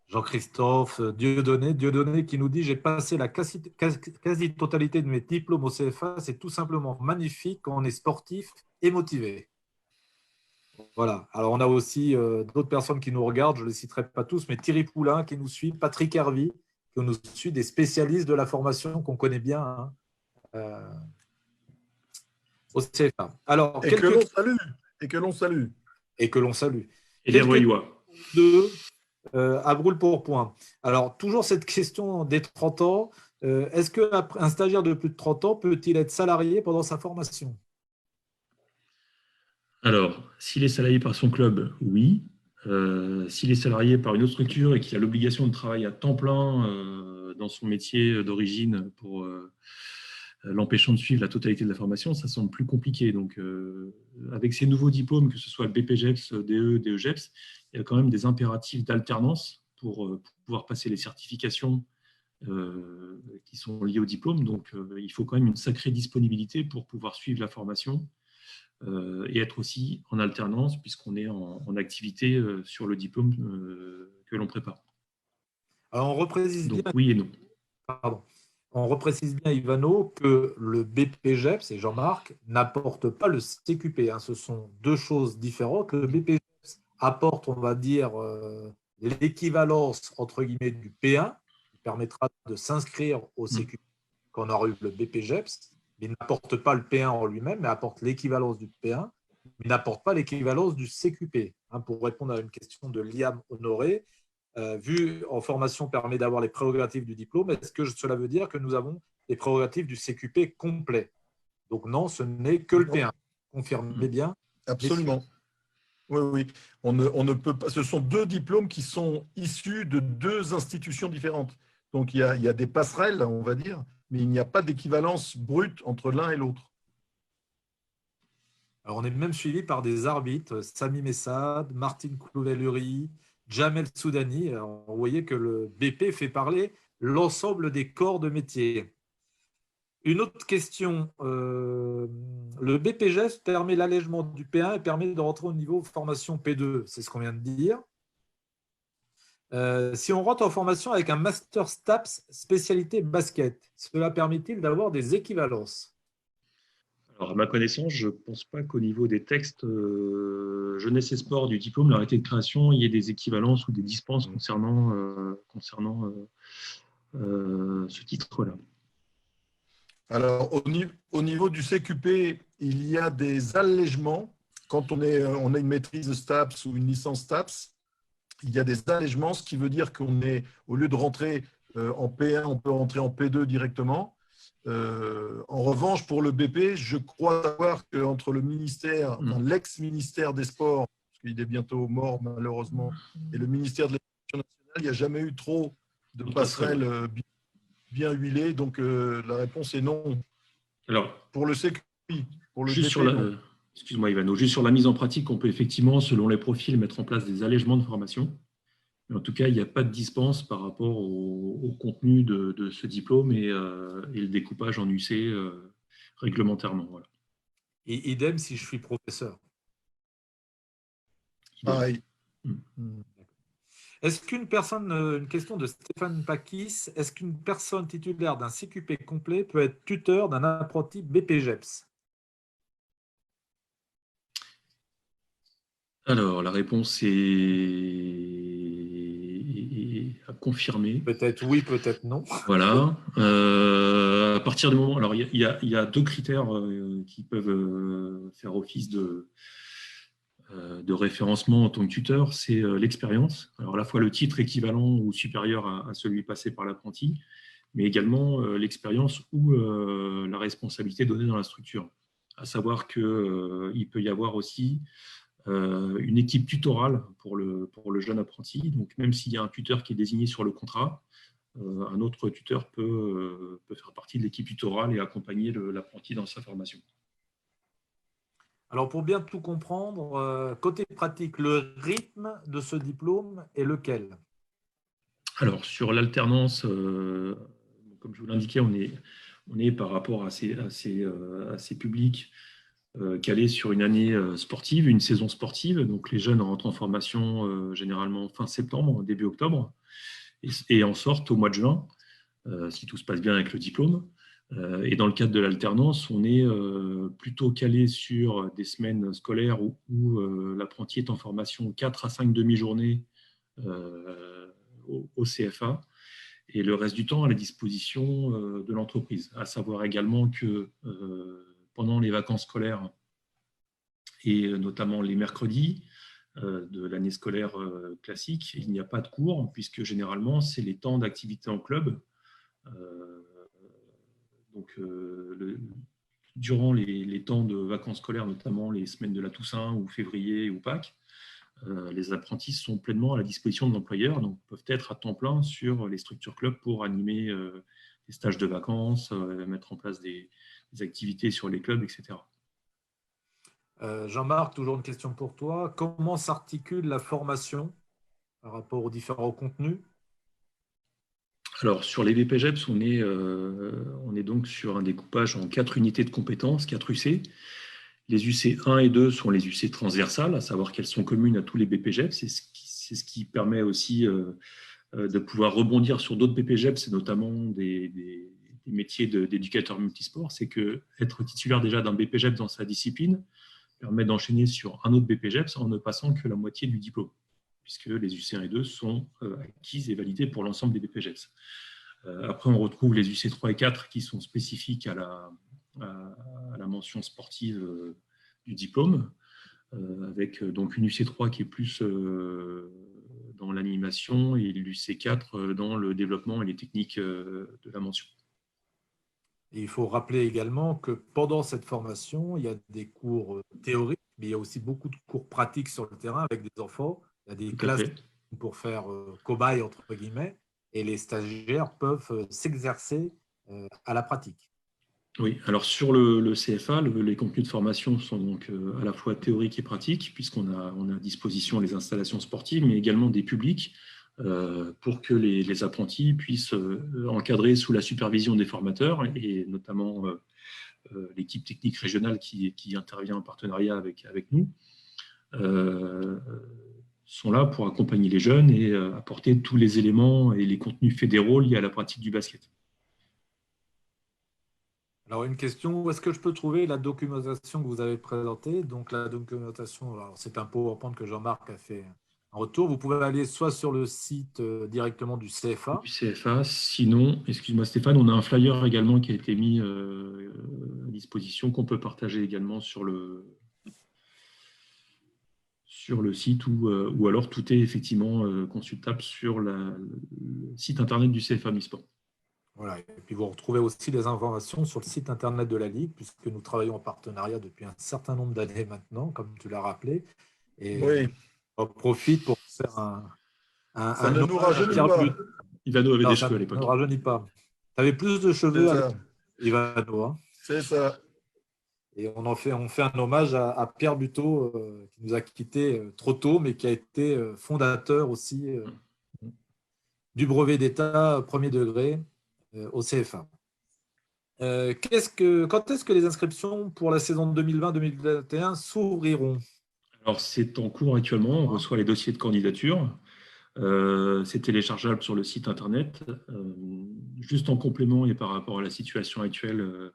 Speaker 1: Jean-Christophe Dieudonné qui nous dit « J'ai passé la quasi-totalité de mes diplômes au CFA, c'est tout simplement magnifique quand on est sportif et motivé. » Voilà. Alors, on a aussi d'autres personnes qui nous regardent, je ne les citerai pas tous, mais Thierry Poulain qui nous suit, Patrick Hervy qui nous suit, des spécialistes de la formation qu'on connaît bien au CFA. Alors,
Speaker 3: et que l'on salue.
Speaker 1: Et que l'on salue.
Speaker 2: Et les Royois.
Speaker 1: À brûle pour point. Alors, toujours cette question des 30 ans. Est-ce qu'un stagiaire de plus de 30 ans peut-il être salarié pendant sa formation?
Speaker 2: Alors, s'il est salarié par son club, oui. S'il est salarié par une autre structure et qu'il a l'obligation de travailler à temps plein dans son métier d'origine pour l'empêchant de suivre la totalité de la formation, ça semble plus compliqué. Donc, avec ces nouveaux diplômes, que ce soit le BPJEPS, DE, DEJEPS, il y a quand même des impératifs d'alternance pour pouvoir passer les certifications qui sont liées au diplôme. Donc, il faut quand même une sacrée disponibilité pour pouvoir suivre la formation et être aussi en alternance puisqu'on est en activité sur le diplôme que l'on prépare.
Speaker 1: Alors, on reprécise bien,
Speaker 2: Donc, oui et non.
Speaker 1: pardon, on reprécise bien, Ivano, que le BPGEPS, et Jean-Marc, n'apporte pas le CQP, hein. Ce sont deux choses différentes. Le BPGEPS apporte, on va dire, l'équivalence, entre guillemets, du P1, qui permettra de s'inscrire au CQP quand on aura eu le BPGEPS, mais n'apporte pas le P1 en lui-même, mais apporte l'équivalence du P1, mais n'apporte pas l'équivalence du CQP. Hein, pour répondre à une question de Liam Honoré, vu en formation permet d'avoir les prérogatives du diplôme, est-ce que cela veut dire que nous avons les prérogatives du CQP complet? Donc non, ce n'est que le P1. Confirmez bien.
Speaker 3: Absolument. Oui, oui. On ne peut pas. Ce sont deux diplômes qui sont issus de deux institutions différentes. Donc il y a des passerelles, on va dire, mais il n'y a pas d'équivalence brute entre l'un et l'autre.
Speaker 1: Alors, on est même suivi par des arbitres, Sami Messad, Martine Kouveluri, Jamel Soudani. Alors, vous voyez que le BP fait parler l'ensemble des corps de métier. Une autre question, le BPGEPS permet l'allègement du P1 et permet de rentrer au niveau formation P2, c'est ce qu'on vient de dire. Si on rentre en formation avec un Master STAPS spécialité basket, cela permet-il d'avoir des équivalences?
Speaker 2: Alors, à ma connaissance, je ne pense pas qu'au niveau des textes jeunesse et sport du diplôme, l'arrêté de création, il y ait des équivalences ou des dispenses concernant ce titre-là.
Speaker 3: Alors, au niveau du CQP, il y a des allègements. Quand on a une maîtrise de STAPS ou une licence STAPS, il y a des allègements, ce qui veut dire au lieu de rentrer en P1, on peut rentrer en P2 directement. En revanche, pour le BP, je crois savoir qu'entre le ministère, l'ex-ministère des Sports, parce qu'il est bientôt mort malheureusement, et le ministère de l'Éducation nationale, il n'y a jamais eu trop de passerelles bien huilées. Donc la réponse est non.
Speaker 2: Alors,
Speaker 3: pour le CQI, pour le
Speaker 2: juste
Speaker 3: BP,
Speaker 2: excuse-moi Ivano, juste sur la mise en pratique, on peut effectivement, selon les profils, mettre en place des allègements de formation. Mais en tout cas, il n'y a pas de dispense par rapport au contenu de ce diplôme et le découpage en UC réglementairement. Voilà.
Speaker 1: Et idem si je suis professeur.
Speaker 3: pareil.
Speaker 1: Est-ce qu'une personne, une question de Stéphane Pakis, est-ce qu'une personne titulaire d'un CQP complet peut être tuteur d'un apprenti BPGEPS?
Speaker 2: Alors, la réponse est à confirmer.
Speaker 1: Peut-être oui, peut-être non.
Speaker 2: Voilà. À partir du moment… Alors, il y a deux critères qui peuvent faire office de référencement en tant que tuteur. C'est l'expérience. Alors, à la fois le titre équivalent ou supérieur à celui passé par l'apprenti, mais également l'expérience ou la responsabilité donnée dans la structure. À savoir qu'il peut y avoir aussi une équipe tutorale pour le jeune apprenti. Donc, même s'il y a un tuteur qui est désigné sur le contrat, un autre tuteur peut faire partie de l'équipe tutorale et accompagner l'apprenti dans sa formation.
Speaker 1: Alors, pour bien tout comprendre, côté pratique, le rythme de ce diplôme est lequel?
Speaker 2: Alors, sur l'alternance, comme je vous l'indiquais, on est par rapport à ces publics calés sur une année sportive, une saison sportive. Donc, les jeunes rentrent en formation généralement fin septembre, début octobre, et en sortent au mois de juin, si tout se passe bien avec le diplôme. Et dans le cadre de l'alternance, on est plutôt calé sur des semaines scolaires où l'apprenti est en formation 4 à 5 demi-journées au CFA et le reste du temps à la disposition de l'entreprise. À savoir également que pendant les vacances scolaires et notamment les mercredis de l'année scolaire classique, il n'y a pas de cours puisque généralement c'est les temps d'activité en club. Donc, durant les temps de vacances scolaires, notamment les semaines de la Toussaint ou février ou Pâques, les apprentis sont pleinement à la disposition de l'employeur, donc peuvent être à temps plein sur les structures clubs pour animer des stages de vacances, mettre en place des activités sur les clubs, etc.
Speaker 1: Jean-Marc, toujours une question pour toi. Comment s'articule la formation par rapport aux différents contenus?
Speaker 2: Alors, sur les BPGEPS, on est donc sur un découpage en 4 unités de compétences, 4 UC. Les UC 1 et 2 sont les UC transversales, à savoir qu'elles sont communes à tous les BPGEPS. C'est ce qui permet aussi de pouvoir rebondir sur d'autres BPGEPS, et notamment des métiers d'éducateur multisport. C'est que être titulaire déjà d'un BPGEPS dans sa discipline permet d'enchaîner sur un autre BPGEPS en ne passant que la moitié du diplôme, puisque les UC 1 et 2 sont acquises et validées pour l'ensemble des BPGEPS. Après, on retrouve les UC 3 et 4 qui sont spécifiques à la mention sportive du diplôme, avec donc une UC3 qui est plus dans l'animation et l'UC4 dans le développement et les techniques de la mention.
Speaker 1: Et il faut rappeler également que pendant cette formation, il y a des cours théoriques, mais il y a aussi beaucoup de cours pratiques sur le terrain avec des enfants. Il y a des
Speaker 2: Tout à
Speaker 1: classes
Speaker 2: fait.
Speaker 1: pour faire cobaye, entre guillemets, et les stagiaires peuvent s'exercer à la pratique.
Speaker 2: Oui, alors sur le CFA, les contenus de formation sont donc à la fois théoriques et pratiques, on a à disposition les installations sportives, mais également des publics pour que les apprentis puissent encadrer sous la supervision des formateurs, et notamment l'équipe technique régionale qui intervient en partenariat avec nous, sont là pour accompagner les jeunes et apporter tous les éléments et les contenus fédéraux liés à la pratique du basket.
Speaker 1: Alors, une question, où est-ce que je peux trouver la documentation que vous avez présentée? Donc, la documentation, c'est un PowerPoint que Jean-Marc a fait en retour. Vous pouvez aller soit sur le site directement du CFA.
Speaker 2: Du CFA. Sinon, excuse-moi Stéphane, on a un flyer également qui a été mis à disposition, qu'on peut partager également sur le site, ou alors tout est effectivement consultable sur le site internet du CFA MISPORT.
Speaker 1: Voilà. Et puis, vous retrouvez aussi les informations sur le site internet de la Ligue, puisque nous travaillons en partenariat depuis un certain nombre d'années maintenant, comme tu l'as rappelé. Et
Speaker 3: Oui,
Speaker 1: on profite pour faire
Speaker 3: ça
Speaker 1: un
Speaker 3: ne nous
Speaker 1: hommage à
Speaker 3: rajeunit
Speaker 1: Pierre
Speaker 3: pas.
Speaker 1: Buteau.
Speaker 2: Ivano avait
Speaker 1: Non,
Speaker 2: des
Speaker 1: ça
Speaker 2: cheveux à
Speaker 1: ne
Speaker 2: l'époque.
Speaker 1: rajeunit pas. Tu avais plus de
Speaker 3: C'est
Speaker 1: cheveux à
Speaker 3: ça,
Speaker 1: l'époque, Ivano, hein.
Speaker 3: c'est ça.
Speaker 1: Et on fait un hommage à Pierre Buteau, qui nous a quittés trop tôt, mais qui a été fondateur aussi du brevet d'État premier degré au CFA. Quand est-ce que les inscriptions pour la saison 2020-2021 s'ouvriront?
Speaker 2: Alors, c'est en cours actuellement, on reçoit les dossiers de candidature. C'est téléchargeable sur le site internet. Juste en complément et par rapport à la situation actuelle,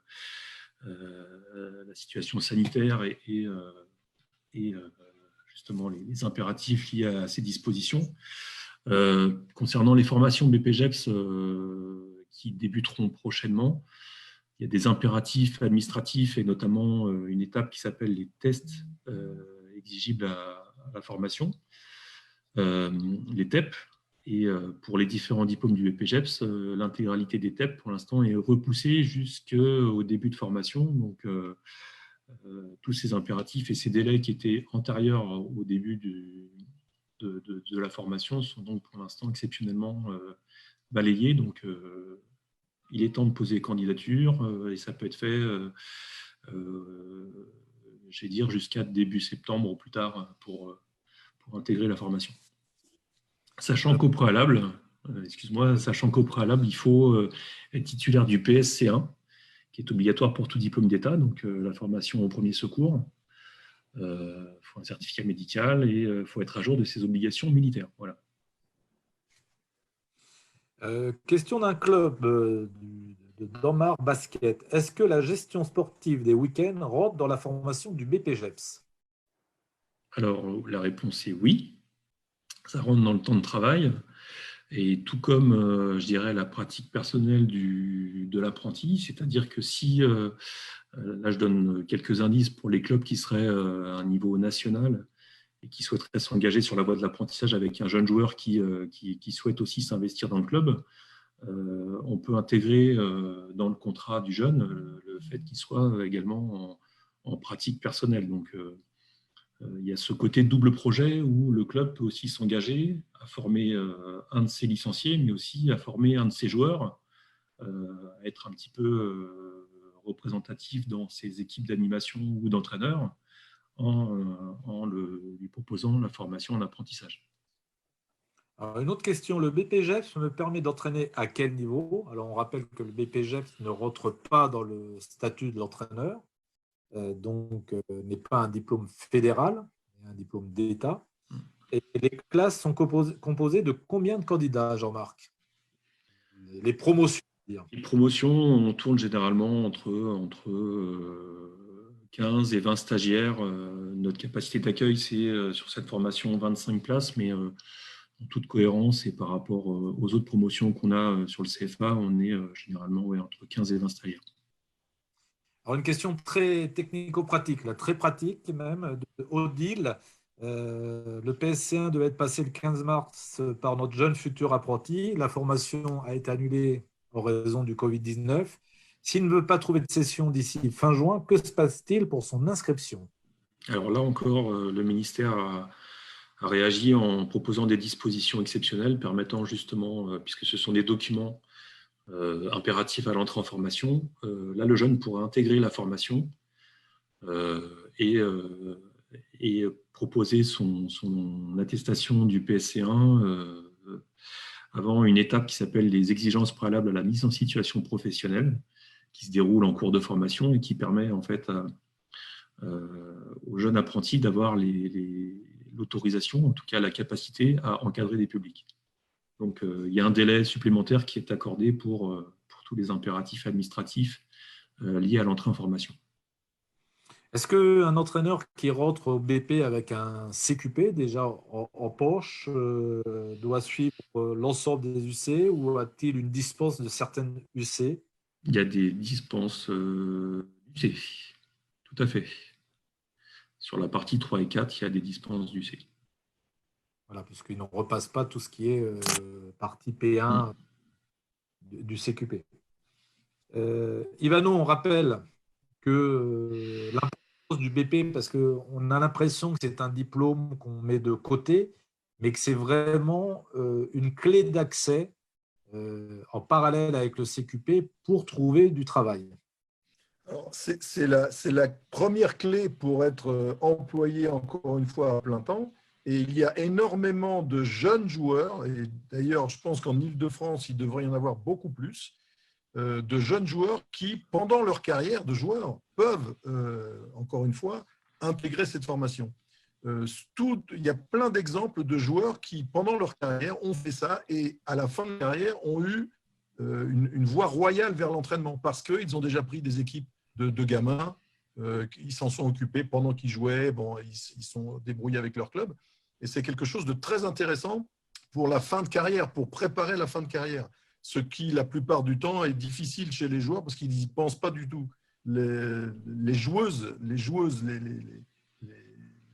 Speaker 2: la situation sanitaire et justement les impératifs liés à ces dispositions. Concernant les formations BPGEPS qui débuteront prochainement, il y a des impératifs administratifs et notamment une étape qui s'appelle les tests exigibles à la formation, les TEP. Et pour les différents diplômes du BPGEPS, l'intégralité des TEP pour l'instant est repoussée jusqu'au début de formation. Donc, tous ces impératifs et ces délais qui étaient antérieurs au début de la formation sont donc pour l'instant exceptionnellement balayés. Donc, il est temps de poser candidature et ça peut être fait, je vais dire, jusqu'à début septembre ou plus tard pour intégrer la formation. Sachant qu'au préalable, il faut être titulaire du PSC1, qui est obligatoire pour tout diplôme d'État, donc la formation au premier secours. Il faut un certificat médical et il faut être à jour de ses obligations militaires. Voilà.
Speaker 1: Question d'un club de Dormar Basket. Est-ce que la gestion sportive des week-ends rentre dans la formation du BPGEPS?
Speaker 2: Alors, la réponse est oui. Ça rentre dans le temps de travail. Et tout comme, je dirais, la pratique personnelle de l'apprenti, c'est-à-dire que si, là je donne quelques indices pour les clubs qui seraient à un niveau national et qui souhaiteraient s'engager sur la voie de l'apprentissage avec un jeune joueur qui souhaite aussi s'investir dans le club, on peut intégrer dans le contrat du jeune le fait qu'il soit également en pratique personnelle. Donc, il y a ce côté double projet où le club peut aussi s'engager à former un de ses licenciés, mais aussi à former un de ses joueurs, à être un petit peu représentatif dans ses équipes d'animation ou d'entraîneurs en lui proposant la formation en apprentissage.
Speaker 1: Alors, une autre question, le BPGEPS me permet d'entraîner à quel niveau? Alors, on rappelle que le BPGEPS ne rentre pas dans le statut de l'entraîneur, donc n'est pas un diplôme fédéral, mais un diplôme d'État. Et les classes sont composées de combien de candidats, Jean-Marc? Les promotions, dire.
Speaker 2: Les promotions, on tourne généralement entre 15 et 20 stagiaires. Notre capacité d'accueil, c'est sur cette formation 25 places, mais en toute cohérence et par rapport aux autres promotions qu'on a sur le CFA, on est généralement entre 15 et 20 stagiaires.
Speaker 1: Alors, une question très technico-pratique, là, très pratique même, de Odile. Le PSC1 devait être passé le 15 mars par notre jeune futur apprenti. La formation a été annulée en raison du Covid-19. S'il ne veut pas trouver de session d'ici fin juin, que se passe-t-il pour son inscription?
Speaker 2: Alors là encore, le ministère a réagi en proposant des dispositions exceptionnelles permettant justement, puisque ce sont des documents impératifs à l'entrée en formation, là le jeune pourra intégrer la formation et proposer son attestation du PSC1 avant une étape qui s'appelle les exigences préalables à la mise en situation professionnelle, qui se déroule en cours de formation et qui permet en fait aux jeunes apprentis d'avoir l'autorisation, en tout cas la capacité à encadrer des publics. Donc il y a un délai supplémentaire qui est accordé pour tous les impératifs administratifs liés à l'entrée en formation.
Speaker 1: Est-ce qu'un entraîneur qui rentre au BP avec un CQP déjà en poche doit suivre l'ensemble des UC ou a-t-il une dispense de certaines UC?
Speaker 2: Il y a des dispenses UC, tout à fait. Sur la partie 3 et 4, il y a des dispenses d'UC.
Speaker 1: Voilà, puisqu'il ne repasse pas tout ce qui est partie P1 du CQP. Ivano, on rappelle que l'importance du BP, parce qu'on a l'impression que c'est un diplôme qu'on met de côté, mais que c'est vraiment une clé d'accès en parallèle avec le CQP pour trouver du travail.
Speaker 3: C'est la première clé pour être employé, encore une fois, à plein temps. Et il y a énormément de jeunes joueurs, et d'ailleurs, je pense qu'en Île-de-France, il devrait y en avoir beaucoup plus, de jeunes joueurs qui, pendant leur carrière de joueur, peuvent, encore une fois, intégrer cette formation. Il y a plein d'exemples de joueurs qui, pendant leur carrière, ont fait ça et à la fin de leur carrière, ont eu une voie royale vers l'entraînement parce qu'ils ont déjà pris des équipes de gamins, ils s'en sont occupés pendant qu'ils jouaient, bon, ils sont débrouillés avec leur club. Et c'est quelque chose de très intéressant pour la fin de carrière, pour préparer la fin de carrière. Ce qui, la plupart du temps, est difficile chez les joueurs parce qu'ils n'y pensent pas du tout. Les joueuses, les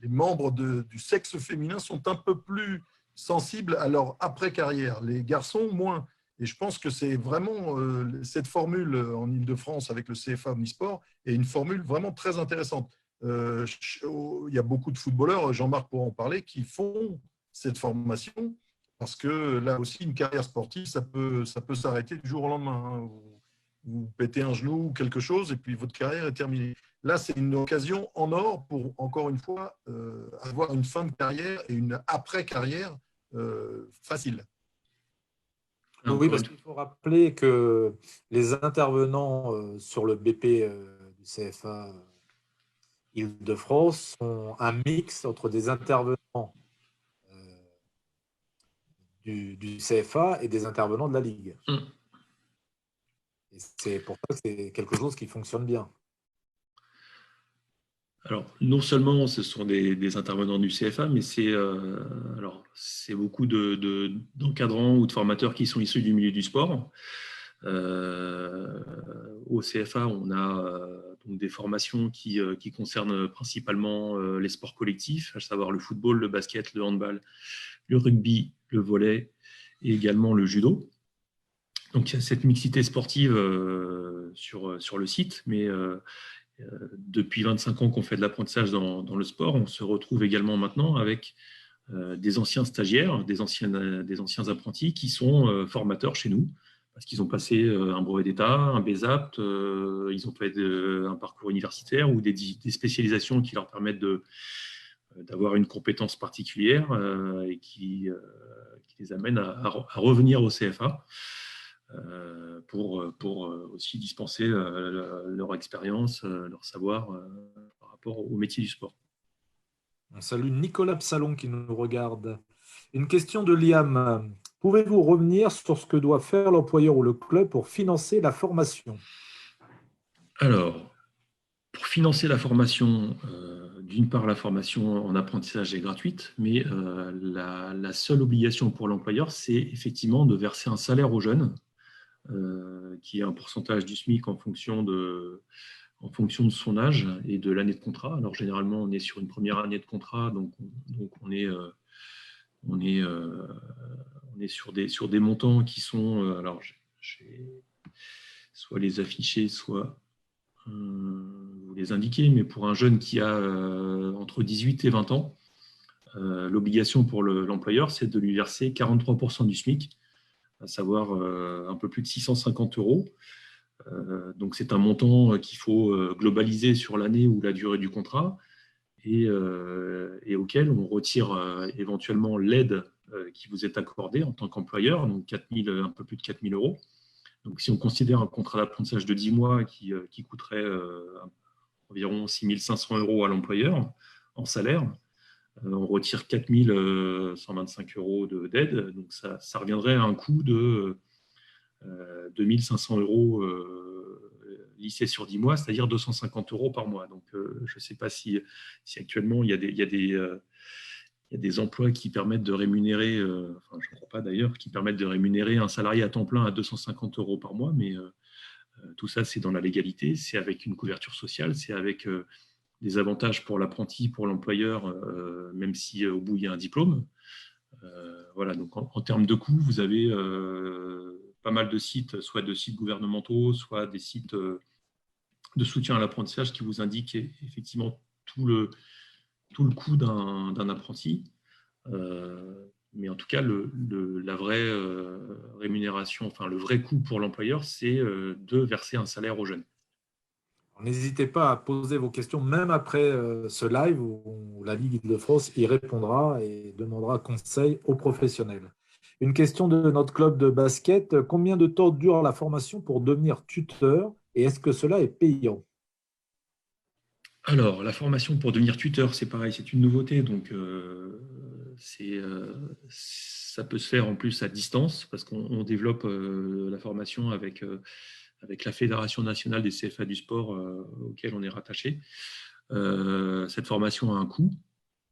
Speaker 3: membres du sexe féminin sont un peu plus sensibles à leur après-carrière. Les garçons, moins. Et je pense que c'est vraiment cette formule en Île-de-France avec le CFA Omnisport est une formule vraiment très intéressante. Il y a beaucoup de footballeurs, Jean-Marc pourra en parler, qui font cette formation parce que là aussi, une carrière sportive, ça peut s'arrêter du jour au lendemain. Hein. Vous pétez un genou ou quelque chose et puis votre carrière est terminée. Là, c'est une occasion en or pour, encore une fois, avoir une fin de carrière et une après-carrière facile.
Speaker 1: Oui, parce qu'il faut rappeler que les intervenants sur le BP du CFA Île-de-France sont un mix entre des intervenants du CFA et des intervenants de la Ligue. Et c'est pour ça que c'est quelque chose qui fonctionne bien.
Speaker 2: Alors, non seulement ce sont des intervenants du CFA, mais c'est beaucoup d'encadrants ou de formateurs qui sont issus du milieu du sport. Au CFA, on a donc des formations qui concernent principalement les sports collectifs, à savoir le football, le basket, le handball, le rugby, le volley et également le judo. Donc, il y a cette mixité sportive sur le site, mais depuis 25 ans qu'on fait de l'apprentissage dans le sport, on se retrouve également maintenant avec des anciens stagiaires, des anciens apprentis qui sont formateurs chez nous, parce qu'ils ont passé un brevet d'État, un BESAPT, ils ont fait un parcours universitaire ou des spécialisations qui leur permettent d'avoir une compétence particulière et qui les amène à revenir au CFA pour aussi dispenser leur expérience, leur savoir par rapport au métier du sport.
Speaker 1: On salue Nicolas Psalon qui nous regarde. Une question de Liam. Pouvez-vous revenir sur ce que doit faire l'employeur ou le club pour financer la formation?
Speaker 2: Alors, pour financer la formation, d'une part, la formation en apprentissage est gratuite, mais la seule obligation pour l'employeur, c'est effectivement de verser un salaire aux jeunes, qui est un pourcentage du SMIC en fonction de son âge et de l'année de contrat. Alors, généralement, on est sur une première année de contrat, donc on est sur des montants qui sont… alors, je vais soit les afficher, soit vous les indiquer, mais pour un jeune qui a entre 18 et 20 ans, l'obligation pour l'employeur, c'est de lui verser 43% du SMIC, à savoir un peu plus de 650 euros. Donc, c'est un montant qu'il faut globaliser sur l'année ou la durée du contrat et auquel on retire éventuellement l'aide qui vous est accordée en tant qu'employeur, donc un peu plus de 4 000 euros. Donc, si on considère un contrat d'apprentissage de 10 mois qui coûterait environ 6 500 euros à l'employeur en salaire, on retire 4 125 euros d'aide. Donc, ça reviendrait à un coût de 2 500 euros lissés sur 10 mois, c'est-à-dire 250 euros par mois. Donc, je ne sais pas si actuellement, il y a des emplois qui permettent de rémunérer, enfin, je ne crois pas d'ailleurs, qui permettent de rémunérer un salarié à temps plein à 250 euros par mois, mais tout ça, c'est dans la légalité, c'est avec une couverture sociale, c'est avec des avantages pour l'apprenti, pour l'employeur, même si au bout, il y a un diplôme. Voilà, donc en termes de coûts, vous avez pas mal de sites, soit de sites gouvernementaux, soit des sites de soutien à l'apprentissage qui vous indiquent effectivement tout le coût d'un apprenti. Mais en tout cas, la vraie rémunération, enfin le vrai coût pour l'employeur, c'est de verser un salaire aux jeunes.
Speaker 1: N'hésitez pas à poser vos questions, même après ce live où la Ligue Île-de-France y répondra et demandera conseil aux professionnels. Une question de notre club de basket. Combien de temps dure la formation pour devenir tuteur et est-ce que cela est payant?
Speaker 2: Alors, la formation pour devenir tuteur, c'est pareil, c'est une nouveauté, donc ça peut se faire en plus à distance parce qu'on développe la formation avec la Fédération nationale des CFA du sport auquel on est rattaché. Cette formation a un coût,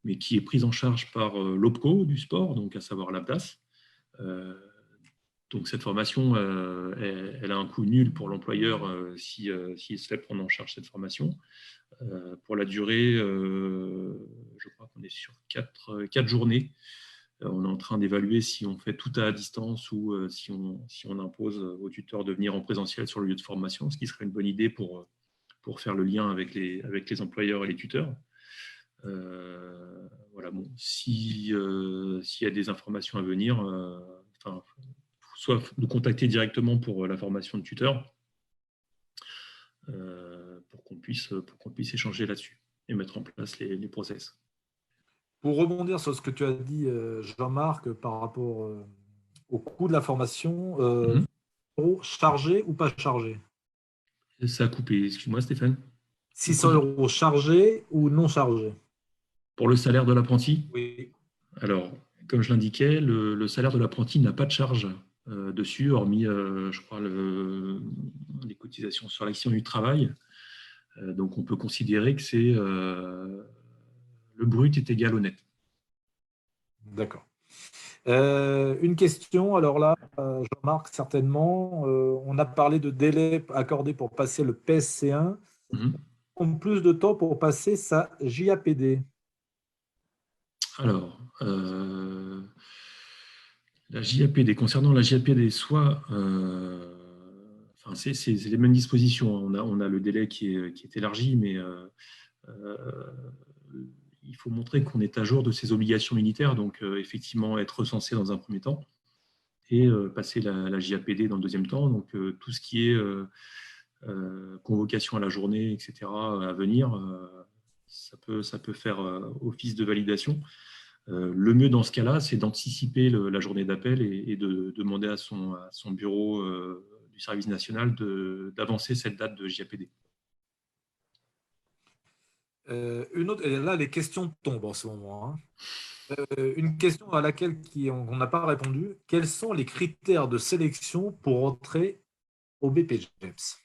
Speaker 2: mais qui est prise en charge par l'OPCO du sport, donc à savoir l'ABDAS. Donc cette formation, elle a un coût nul pour l'employeur s'il se fait prendre en charge cette formation. Pour la durée, je crois qu'on est sur 4 journées. On est en train d'évaluer si on fait tout à distance ou si on impose aux tuteurs de venir en présentiel sur le lieu de formation, ce qui serait une bonne idée pour faire le lien avec les employeurs et les tuteurs. Voilà, bon, s'il y a des informations à venir, soit nous contacter directement pour la formation de tuteur, pour qu'on puisse échanger là-dessus et mettre en place les process.
Speaker 1: Pour rebondir sur ce que tu as dit, Jean-Marc, par rapport au coût de la formation, chargé ou pas chargé?
Speaker 2: Ça a coupé, excuse-moi Stéphane.
Speaker 1: 600 euros chargé ou non chargé?
Speaker 2: Pour le salaire de l'apprenti?
Speaker 1: Oui.
Speaker 2: Alors, comme je l'indiquais, le salaire de l'apprenti n'a pas de charge dessus, hormis, je crois, les cotisations sur l'action du travail. Donc, on peut considérer que c'est le brut est égal au net.
Speaker 1: D'accord. Une question, alors là, Jean-Marc, certainement, on a parlé de délai accordé pour passer le PSC1. On a plus de temps pour passer sa JAPD?
Speaker 2: Alors, la JAPD, concernant la JAPD, soit, c'est les mêmes dispositions. On a le délai qui est élargi, mais il faut montrer qu'on est à jour de ses obligations militaires, donc effectivement être recensé dans un premier temps et passer la JAPD dans le deuxième temps. Donc tout ce qui est convocation à la journée, etc., à venir, ça peut faire office de validation. Le mieux dans ce cas-là, c'est d'anticiper la journée d'appel et de demander à son bureau du service national d'avancer cette date de JAPD.
Speaker 1: Une autre, et là, les questions tombent en ce moment, hein. Une question à laquelle on n'a pas répondu. Quels sont les critères de sélection pour entrer au BPGEPS?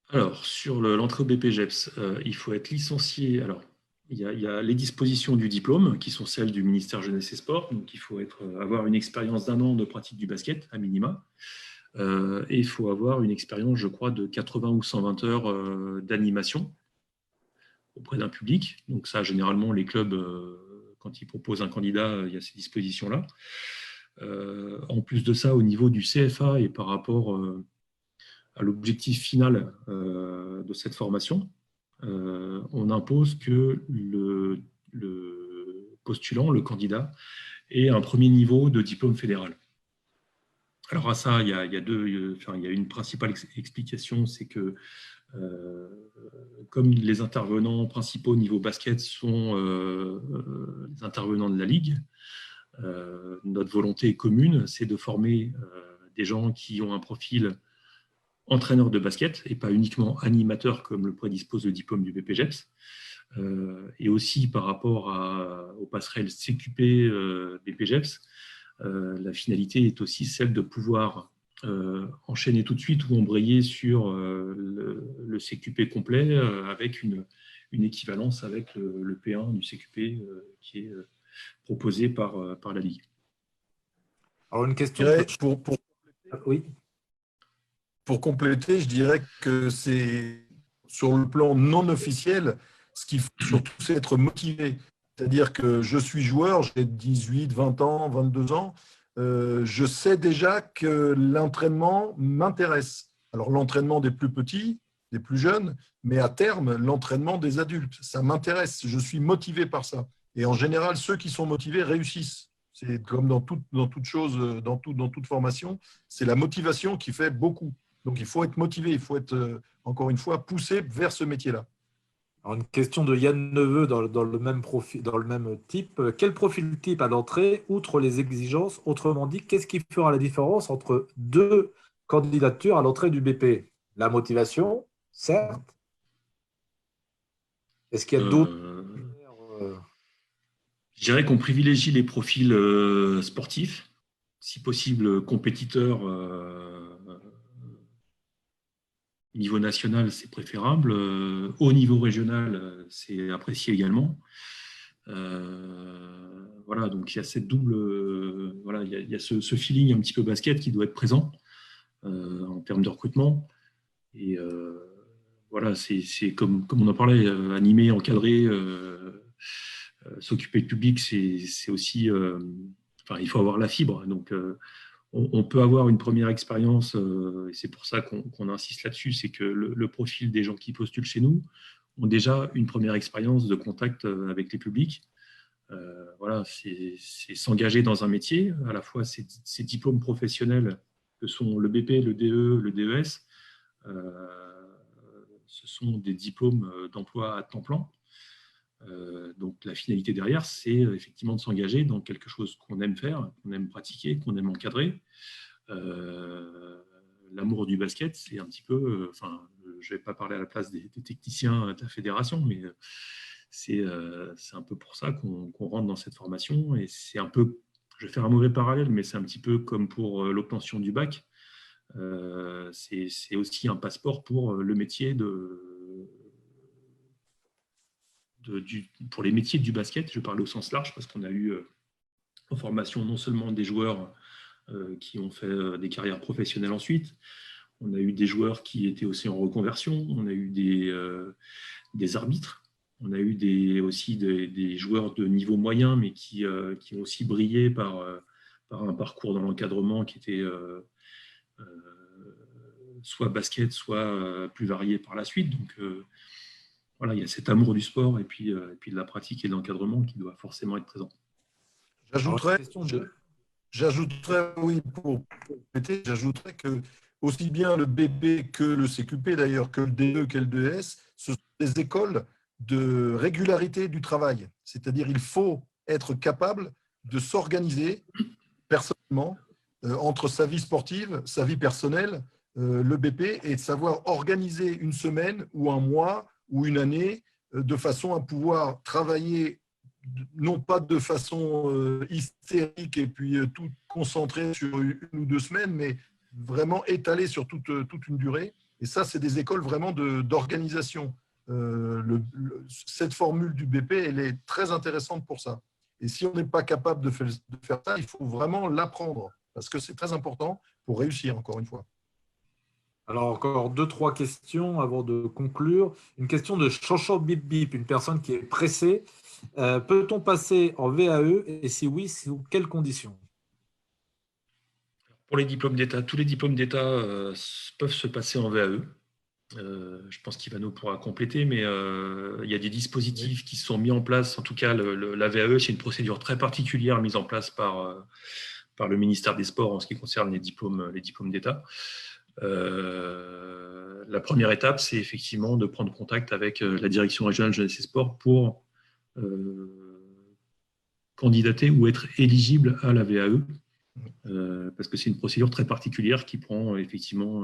Speaker 2: Alors, sur l'entrée au BPGEPS, il faut être licencié. Alors, il y a les dispositions du diplôme, qui sont celles du ministère Jeunesse et Sport. Donc, il faut avoir une expérience d'1 an de pratique du basket, à minima. Et il faut avoir une expérience, je crois, de 80 ou 120 heures d'animation auprès d'un public. Donc ça, généralement, les clubs, quand ils proposent un candidat, il y a ces dispositions-là. En plus de ça, au niveau du CFA et par rapport à l'objectif final de cette formation, on impose que le postulant, le candidat, ait un premier niveau de diplôme fédéral. Alors à ça, il y a une principale explication, c'est que comme les intervenants principaux au niveau basket sont les intervenants de la Ligue, notre volonté commune, c'est de former des gens qui ont un profil entraîneur de basket et pas uniquement animateur comme le prédispose le diplôme du BPGEPS. Et aussi par rapport aux passerelles CQP BPGEPS, la finalité est aussi celle de pouvoir enchaîner tout de suite ou embrayer sur le CQP complet avec une équivalence avec le P1 du CQP qui est proposé par la Ligue.
Speaker 1: Alors, une question. Oui.
Speaker 3: Pour compléter, je dirais que c'est sur le plan non officiel, ce qu'il faut surtout, c'est être motivé. C'est-à-dire que je suis joueur, j'ai 18, 20 ans, 22 ans. Je sais déjà que l'entraînement m'intéresse. Alors, l'entraînement des plus petits, des plus jeunes, mais à terme, l'entraînement des adultes, ça m'intéresse. Je suis motivé par ça. Et en général, ceux qui sont motivés réussissent. C'est comme dans toute chose, dans toute formation, c'est la motivation qui fait beaucoup. Donc, il faut être motivé, il faut être, encore une fois, poussé vers ce métier-là.
Speaker 1: Alors, une question de Yann Neveu dans le même profil, dans le même type. Quel profil type à l'entrée, outre les exigences? Autrement dit, qu'est-ce qui fera la différence entre deux candidatures à l'entrée du BP? La motivation, certes. Est-ce qu'il y a d'autres critères?
Speaker 2: Je dirais qu'on privilégie les profils sportifs, si possible compétiteurs. Niveau national, c'est préférable. Au niveau régional, c'est apprécié également. Voilà, donc il y a cette double, voilà, il y a ce feeling un petit peu basket qui doit être présent en termes de recrutement. Et voilà, c'est comme on en parlait, animer, encadrer, s'occuper de public, c'est aussi, enfin, il faut avoir la fibre. Donc on peut avoir une première expérience, et c'est pour ça qu'on insiste là-dessus, c'est que le profil des gens qui postulent chez nous ont déjà une première expérience de contact avec les publics. Voilà, c'est s'engager dans un métier, à la fois ces diplômes professionnels que sont le BP, le DE, le DES, ce sont des diplômes d'emploi à temps plein. Donc la finalité derrière, c'est effectivement de s'engager dans quelque chose qu'on aime faire, qu'on aime pratiquer, qu'on aime encadrer. L'amour du basket, c'est un petit peu, enfin, je ne vais pas parler à la place des techniciens de la fédération, mais c'est un peu pour ça qu'on rentre dans cette formation. Et c'est un peu, je vais faire un mauvais parallèle, mais c'est un petit peu comme pour l'obtention du bac. C'est aussi un passeport pour le métier pour les métiers du basket. Je parle au sens large parce qu'on a eu en formation non seulement des joueurs qui ont fait des carrières professionnelles ensuite, on a eu des joueurs qui étaient aussi en reconversion, on a eu des arbitres, on a eu aussi des joueurs de niveau moyen, mais qui ont aussi brillé par un parcours dans l'encadrement qui était soit basket, soit plus varié par la suite. Donc voilà, il y a cet amour du sport et puis de la pratique et de l'encadrement qui doit forcément être présent.
Speaker 3: J'ajouterais, oui, pour compléter, j'ajouterais que aussi bien le BP que le CQP, d'ailleurs, que le DE, que le DES, ce sont des écoles de régularité du travail. C'est-à-dire il faut être capable de s'organiser personnellement entre sa vie sportive, sa vie personnelle, le BP, et de savoir organiser une semaine ou un mois ou une année de façon à pouvoir travailler non pas de façon hystérique et puis tout concentré sur une ou 2 semaines, mais vraiment étalé sur toute une durée. Et ça, c'est des écoles vraiment d'organisation. Cette formule du BP, elle est très intéressante pour ça. Et si on n'est pas capable de faire ça, il faut vraiment l'apprendre, parce que c'est très important pour réussir, encore une fois.
Speaker 1: Alors, encore deux, trois questions avant de conclure. Une question de Chanchant Bip Bip, une personne qui est pressée. Peut-on passer en VAE et si oui, sous quelles conditions?
Speaker 2: Pour les diplômes d'État, tous les diplômes d'État peuvent se passer en VAE. Je pense qu'Ivano pourra compléter, mais il y a des dispositifs qui sont mis en place. En tout cas, la VAE, c'est une procédure très particulière mise en place par le ministère des Sports en ce qui concerne les diplômes d'État. La première étape, c'est effectivement de prendre contact avec la direction régionale jeunesse et sport pour candidater ou être éligible à la VAE, parce que c'est une procédure très particulière qui prend effectivement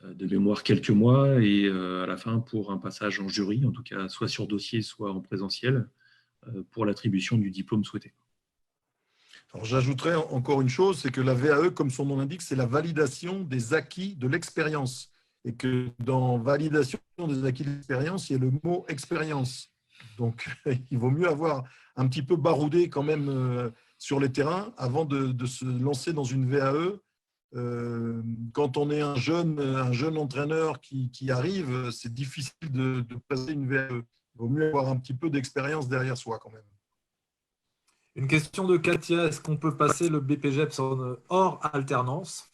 Speaker 2: de mémoire quelques mois et à la fin pour un passage en jury, en tout cas soit sur dossier, soit en présentiel, pour l'attribution du diplôme souhaité.
Speaker 3: Alors, j'ajouterais encore une chose, c'est que la VAE, comme son nom l'indique, c'est la validation des acquis de l'expérience. Et que dans validation des acquis de l'expérience, il y a le mot expérience. Donc, il vaut mieux avoir un petit peu baroudé quand même sur les terrains avant de se lancer dans une VAE. Quand on est un jeune entraîneur qui arrive, c'est difficile de passer une VAE. Il vaut mieux avoir un petit peu d'expérience derrière soi quand même.
Speaker 1: Une question de Katia, est-ce qu'on peut passer le BPGEPS hors alternance?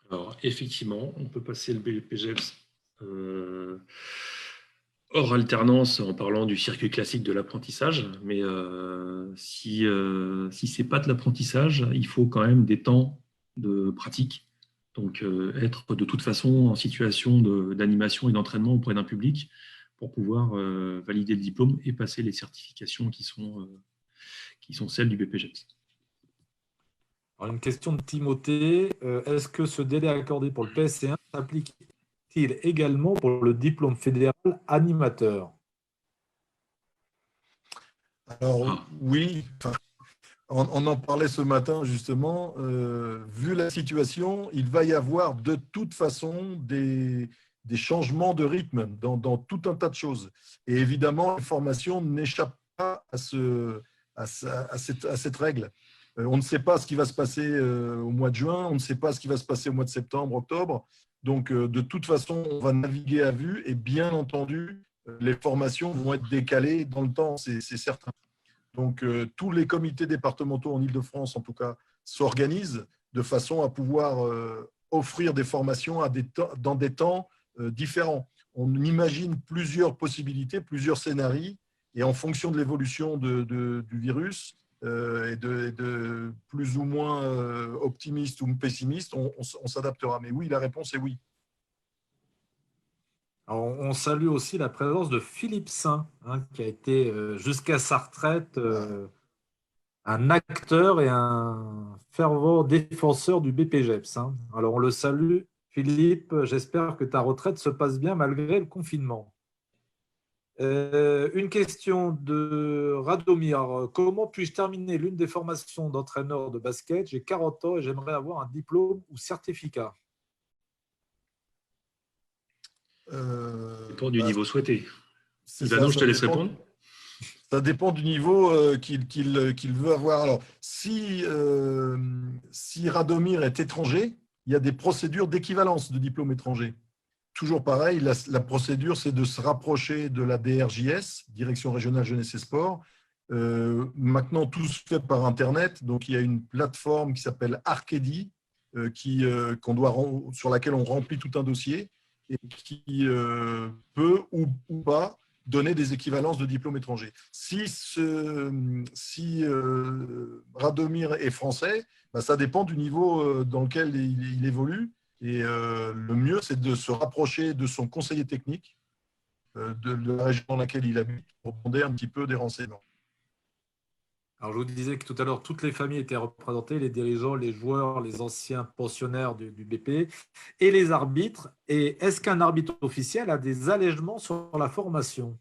Speaker 2: Alors, effectivement, on peut passer le BPGEPS hors alternance en parlant du circuit classique de l'apprentissage, mais si ce n'est pas de l'apprentissage, il faut quand même des temps de pratique. Donc, être de toute façon en situation d'animation et d'entraînement auprès d'un public pour pouvoir valider le diplôme et passer les certifications qui sont celles du BPGEPS.
Speaker 1: Alors, une question de Timothée, est-ce que ce délai accordé pour le PSC1 s'applique-t-il également pour le diplôme fédéral animateur?
Speaker 3: Alors, oui, on en parlait ce matin justement. Vu la situation, il va y avoir de toute façon des changements de rythme dans tout un tas de choses. Et évidemment, la formation n'échappe pas à cette règle. On ne sait pas ce qui va se passer au mois de juin, on ne sait pas ce qui va se passer au mois de septembre, octobre. Donc, de toute façon, on va naviguer à vue et bien entendu, les formations vont être décalées dans le temps, c'est certain. Donc, tous les comités départementaux en Île-de-France, en tout cas, s'organisent de façon à pouvoir offrir des formations dans des temps différents. On imagine plusieurs possibilités, plusieurs scénarios, et en fonction de l'évolution du virus et de plus ou moins optimiste ou pessimiste, on s'adaptera. Mais oui, la réponse est oui.
Speaker 1: Alors, on salue aussi la présence de Philippe Saint, qui a été jusqu'à sa retraite un acteur et un fervent défenseur du BPGEPS. Alors, on le salue, Philippe. J'espère que ta retraite se passe bien malgré le confinement. Une question de Radomir. Comment puis-je terminer l'une des formations d'entraîneur de basket? J'ai 40 ans et j'aimerais avoir un diplôme ou certificat.
Speaker 2: Ça dépend du niveau souhaité.
Speaker 3: Ivano,
Speaker 2: je te laisse répondre.
Speaker 3: Ça dépend du niveau qu'il veut avoir. Alors, si Radomir est étranger, il y a des procédures d'équivalence de diplôme étranger. Toujours pareil, la procédure, c'est de se rapprocher de la DRJS, Direction régionale jeunesse et sport. Maintenant, tout se fait par Internet. Donc, il y a une plateforme qui s'appelle Arcady, sur laquelle on remplit tout un dossier et qui peut ou pas donner des équivalences de diplômes étrangers. Si Radomir est français, ça dépend du niveau dans lequel il évolue. Et le mieux, c'est de se rapprocher de son conseiller technique de la région dans laquelle il habite pour demander un petit peu des renseignements.
Speaker 1: Alors, je vous disais que tout à l'heure, toutes les familles étaient représentées, les dirigeants, les joueurs, les anciens pensionnaires du BP et les arbitres. Et est-ce qu'un arbitre officiel a des allègements sur la formation?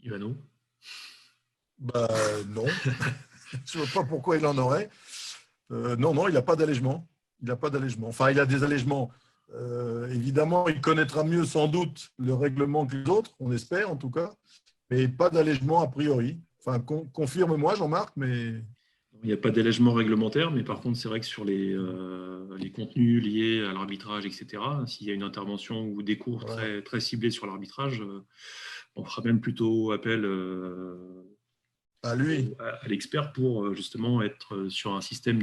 Speaker 2: Ivano?
Speaker 3: Bah, non, je ne vois pas pourquoi il en aurait. Non, il n'a pas d'allègement. Il n'a pas d'allègement. Enfin, il a des allègements. Évidemment, il connaîtra mieux sans doute le règlement que les autres, on espère en tout cas, mais pas d'allègement a priori. Enfin, confirme-moi, Jean-Marc, mais…
Speaker 2: Il n'y a pas d'allègement réglementaire, mais par contre, c'est vrai que sur les contenus liés à l'arbitrage, etc., s'il y a une intervention ou des cours
Speaker 3: Voilà.
Speaker 2: très, très ciblés sur l'arbitrage, on fera même plutôt appel
Speaker 3: À lui.
Speaker 2: à l'expert pour justement être sur un système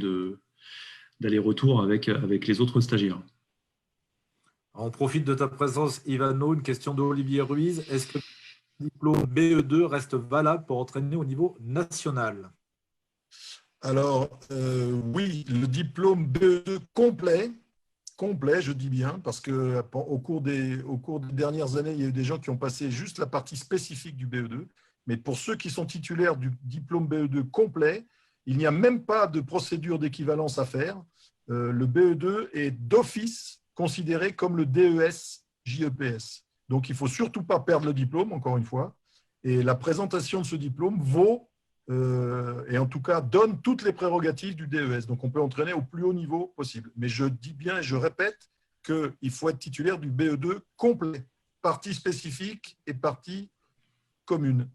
Speaker 2: d'aller-retour avec les autres stagiaires.
Speaker 1: On profite de ta présence, Ivano. Une question d'Olivier Ruiz. Est-ce que le diplôme BE2 reste valable pour entraîner au niveau national?
Speaker 3: Alors, oui, le diplôme BE2 complet, je dis bien, parce qu'au cours des dernières années, il y a eu des gens qui ont passé juste la partie spécifique du BE2. Mais pour ceux qui sont titulaires du diplôme BE2 complet, il n'y a même pas de procédure d'équivalence à faire. Le BE2 est d'office considéré comme le DES JEPS. Donc, il ne faut surtout pas perdre le diplôme, encore une fois. Et la présentation de ce diplôme vaut, et en tout cas donne toutes les prérogatives du DES. Donc, on peut entraîner au plus haut niveau possible. Mais je dis bien et je répète qu'il faut être titulaire du BE2 complet, partie spécifique et partie commune.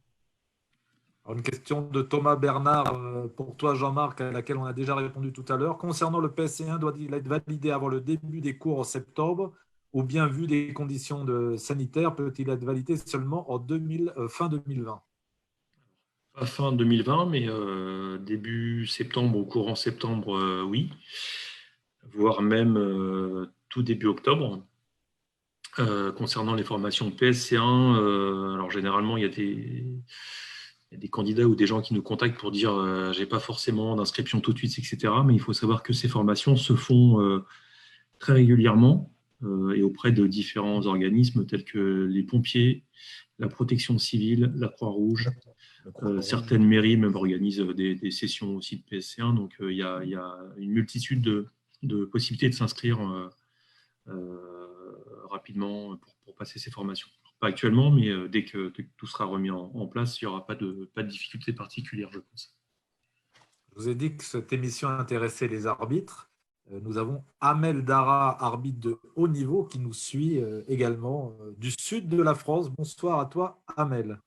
Speaker 1: Alors, une question de Thomas Bernard pour toi, Jean-Marc, à laquelle on a déjà répondu tout à l'heure. Concernant le PSC1, doit-il être validé avant le début des cours en septembre ou bien, vu des conditions sanitaires, peut-il être validé seulement en fin 2020?
Speaker 2: Pas fin 2020, mais début septembre, au courant septembre, oui. Voire même tout début octobre. Concernant les formations PSC1, alors généralement, il y a des candidats ou des gens qui nous contactent pour dire j'ai pas forcément d'inscription tout de suite, etc. Mais il faut savoir que ces formations se font très régulièrement et auprès de différents organismes tels que les pompiers, la protection civile, la Croix-Rouge. Certaines mairies même organisent des sessions aussi de PSC1. Donc, il y a une multitude de possibilités de s'inscrire rapidement pour passer ces formations. Pas actuellement, mais dès que tout sera remis en place, il n'y aura pas de difficulté particulière, je pense.
Speaker 1: Je vous ai dit que cette émission intéressait les arbitres. Nous avons Amel Dara, arbitre de haut niveau, qui nous suit également du sud de la France. Bonsoir à toi, Amel.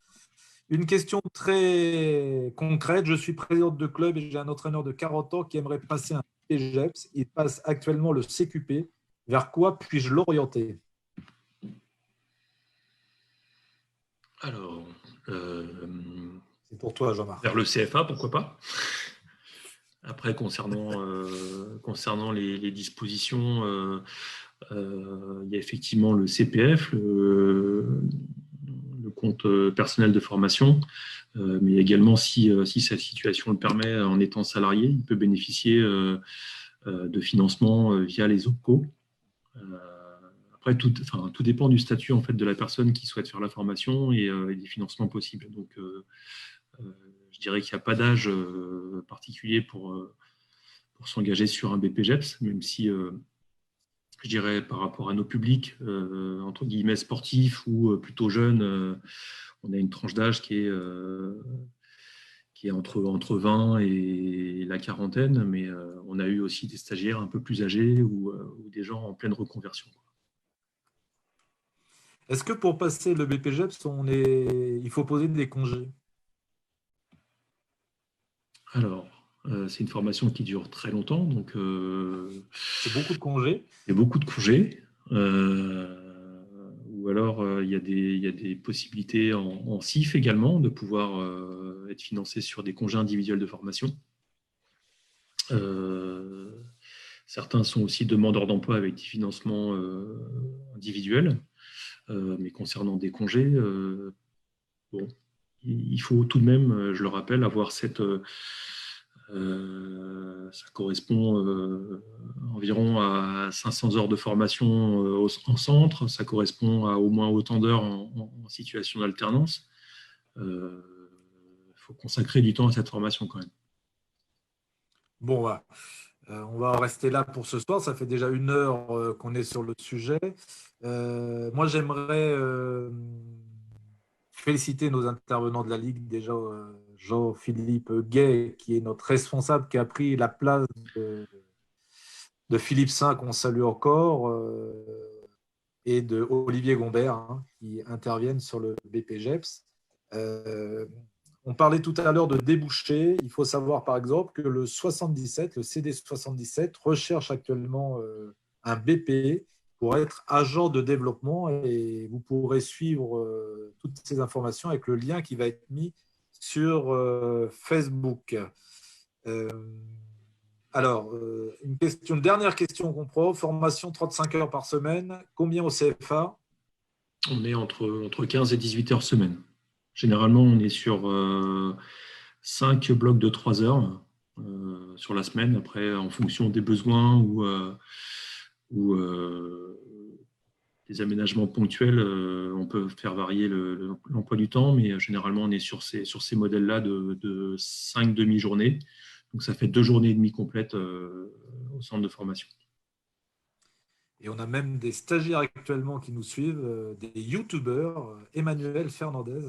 Speaker 1: Une question très concrète. Je suis présidente de club et j'ai un entraîneur de 40 ans qui aimerait passer un PGEPS. Il passe actuellement le CQP. Vers quoi puis-je l'orienter?
Speaker 2: Alors,
Speaker 1: c'est pour toi, Jean-Marc.
Speaker 2: Vers le CFA, pourquoi pas. Après, concernant les dispositions, il y a effectivement le CPF, le compte personnel de formation, mais également, si sa situation le permet, en étant salarié, il peut bénéficier de financement via les OPCO. Après, tout dépend du statut en fait, de la personne qui souhaite faire la formation et des financements possibles. Donc, je dirais qu'il n'y a pas d'âge particulier pour s'engager sur un BPGEPS, même si, je dirais, par rapport à nos publics, entre guillemets, sportifs ou plutôt jeunes, on a une tranche d'âge qui est entre 20 et la quarantaine, mais on a eu aussi des stagiaires un peu plus âgés ou des gens en pleine reconversion.
Speaker 1: Est-ce que pour passer le BPGEPS, il faut poser des congés?
Speaker 2: Alors, c'est une formation qui dure très longtemps, donc
Speaker 1: c'est beaucoup de congés.
Speaker 2: Il y a beaucoup de congés. Ou alors, il y a des possibilités en CIF également de pouvoir être financé sur des congés individuels de formation. Certains sont aussi demandeurs d'emploi avec des financements individuels. Mais concernant des congés, bon, il faut tout de même, je le rappelle, avoir cette Ça correspond environ à 500 heures de formation en centre. Ça correspond à au moins autant d'heures en situation d'alternance. Il faut consacrer du temps à cette formation quand même.
Speaker 1: Bon, voilà. On va en rester là pour ce soir. Ça fait déjà 1 heure qu'on est sur le sujet. Moi, j'aimerais féliciter nos intervenants de la Ligue. Déjà, Jean-Philippe Gay, qui est notre responsable, qui a pris la place de Philippe Saint, qu'on salue encore, et de Olivier Gombert, hein, qui interviennent sur le BPGEPS. On parlait tout à l'heure de débouchés. Il faut savoir, par exemple, que le 77, le CD77, recherche actuellement un BP pour être agent de développement, et vous pourrez suivre toutes ces informations avec le lien qui va être mis sur Facebook. Alors, une dernière question qu'on prend. Formation 35 heures par semaine. Combien au CFA?
Speaker 2: On est entre 15 et 18 heures semaine. Généralement, on est sur 5 blocs de 3 heures sur la semaine. Après, en fonction des besoins ou des aménagements ponctuels, on peut faire varier l'emploi du temps, mais généralement, on est sur ces modèles-là de 5 demi-journées. Donc, ça fait 2 journées et demie complètes au centre de formation.
Speaker 1: Et on a même des stagiaires actuellement qui nous suivent, des youtubeurs, Emmanuel Fernandez,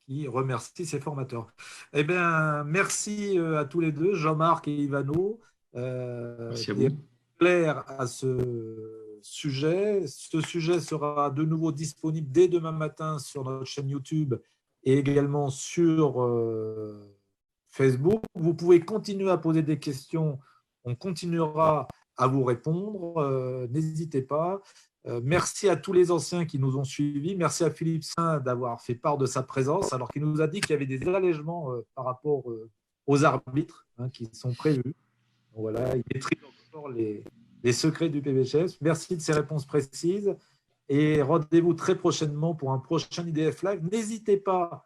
Speaker 1: qui remercie ses formateurs. Eh bien, merci à tous les deux, Jean-Marc et Ivano.
Speaker 2: Merci à
Speaker 1: qui est
Speaker 2: vous.
Speaker 1: clair à ce sujet. Ce sujet sera de nouveau disponible dès demain matin sur notre chaîne YouTube et également sur Facebook. Vous pouvez continuer à poser des questions. On continuera à vous répondre. N'hésitez pas. Merci à tous les anciens qui nous ont suivis. Merci à Philippe Saint d'avoir fait part de sa présence, alors qu'il nous a dit qu'il y avait des allègements par rapport aux arbitres, hein, qui sont prévus. Voilà, il maîtrise encore les secrets du PBGS. Merci de ces réponses précises et rendez-vous très prochainement pour un prochain IDF Live. N'hésitez pas,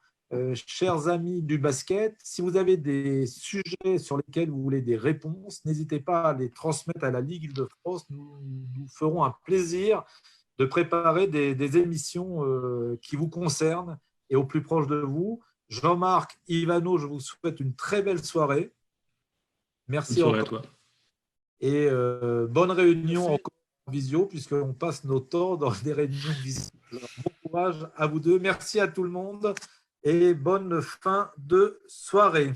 Speaker 1: chers amis du basket, si vous avez des sujets sur lesquels vous voulez des réponses, n'hésitez pas à les transmettre à la Ligue Île-de-France. Nous ferons un plaisir de préparer des émissions qui vous concernent et au plus proche de vous. Jean-Marc, Ivano, je vous souhaite une très belle soirée. Merci
Speaker 2: Bonne soirée à
Speaker 1: encore.
Speaker 2: toi.
Speaker 1: Et bonne réunion encore en visio, puisqu'on passe nos temps dans des réunions visio. Alors, bon courage à vous deux. Merci à tout le monde et bonne fin de soirée.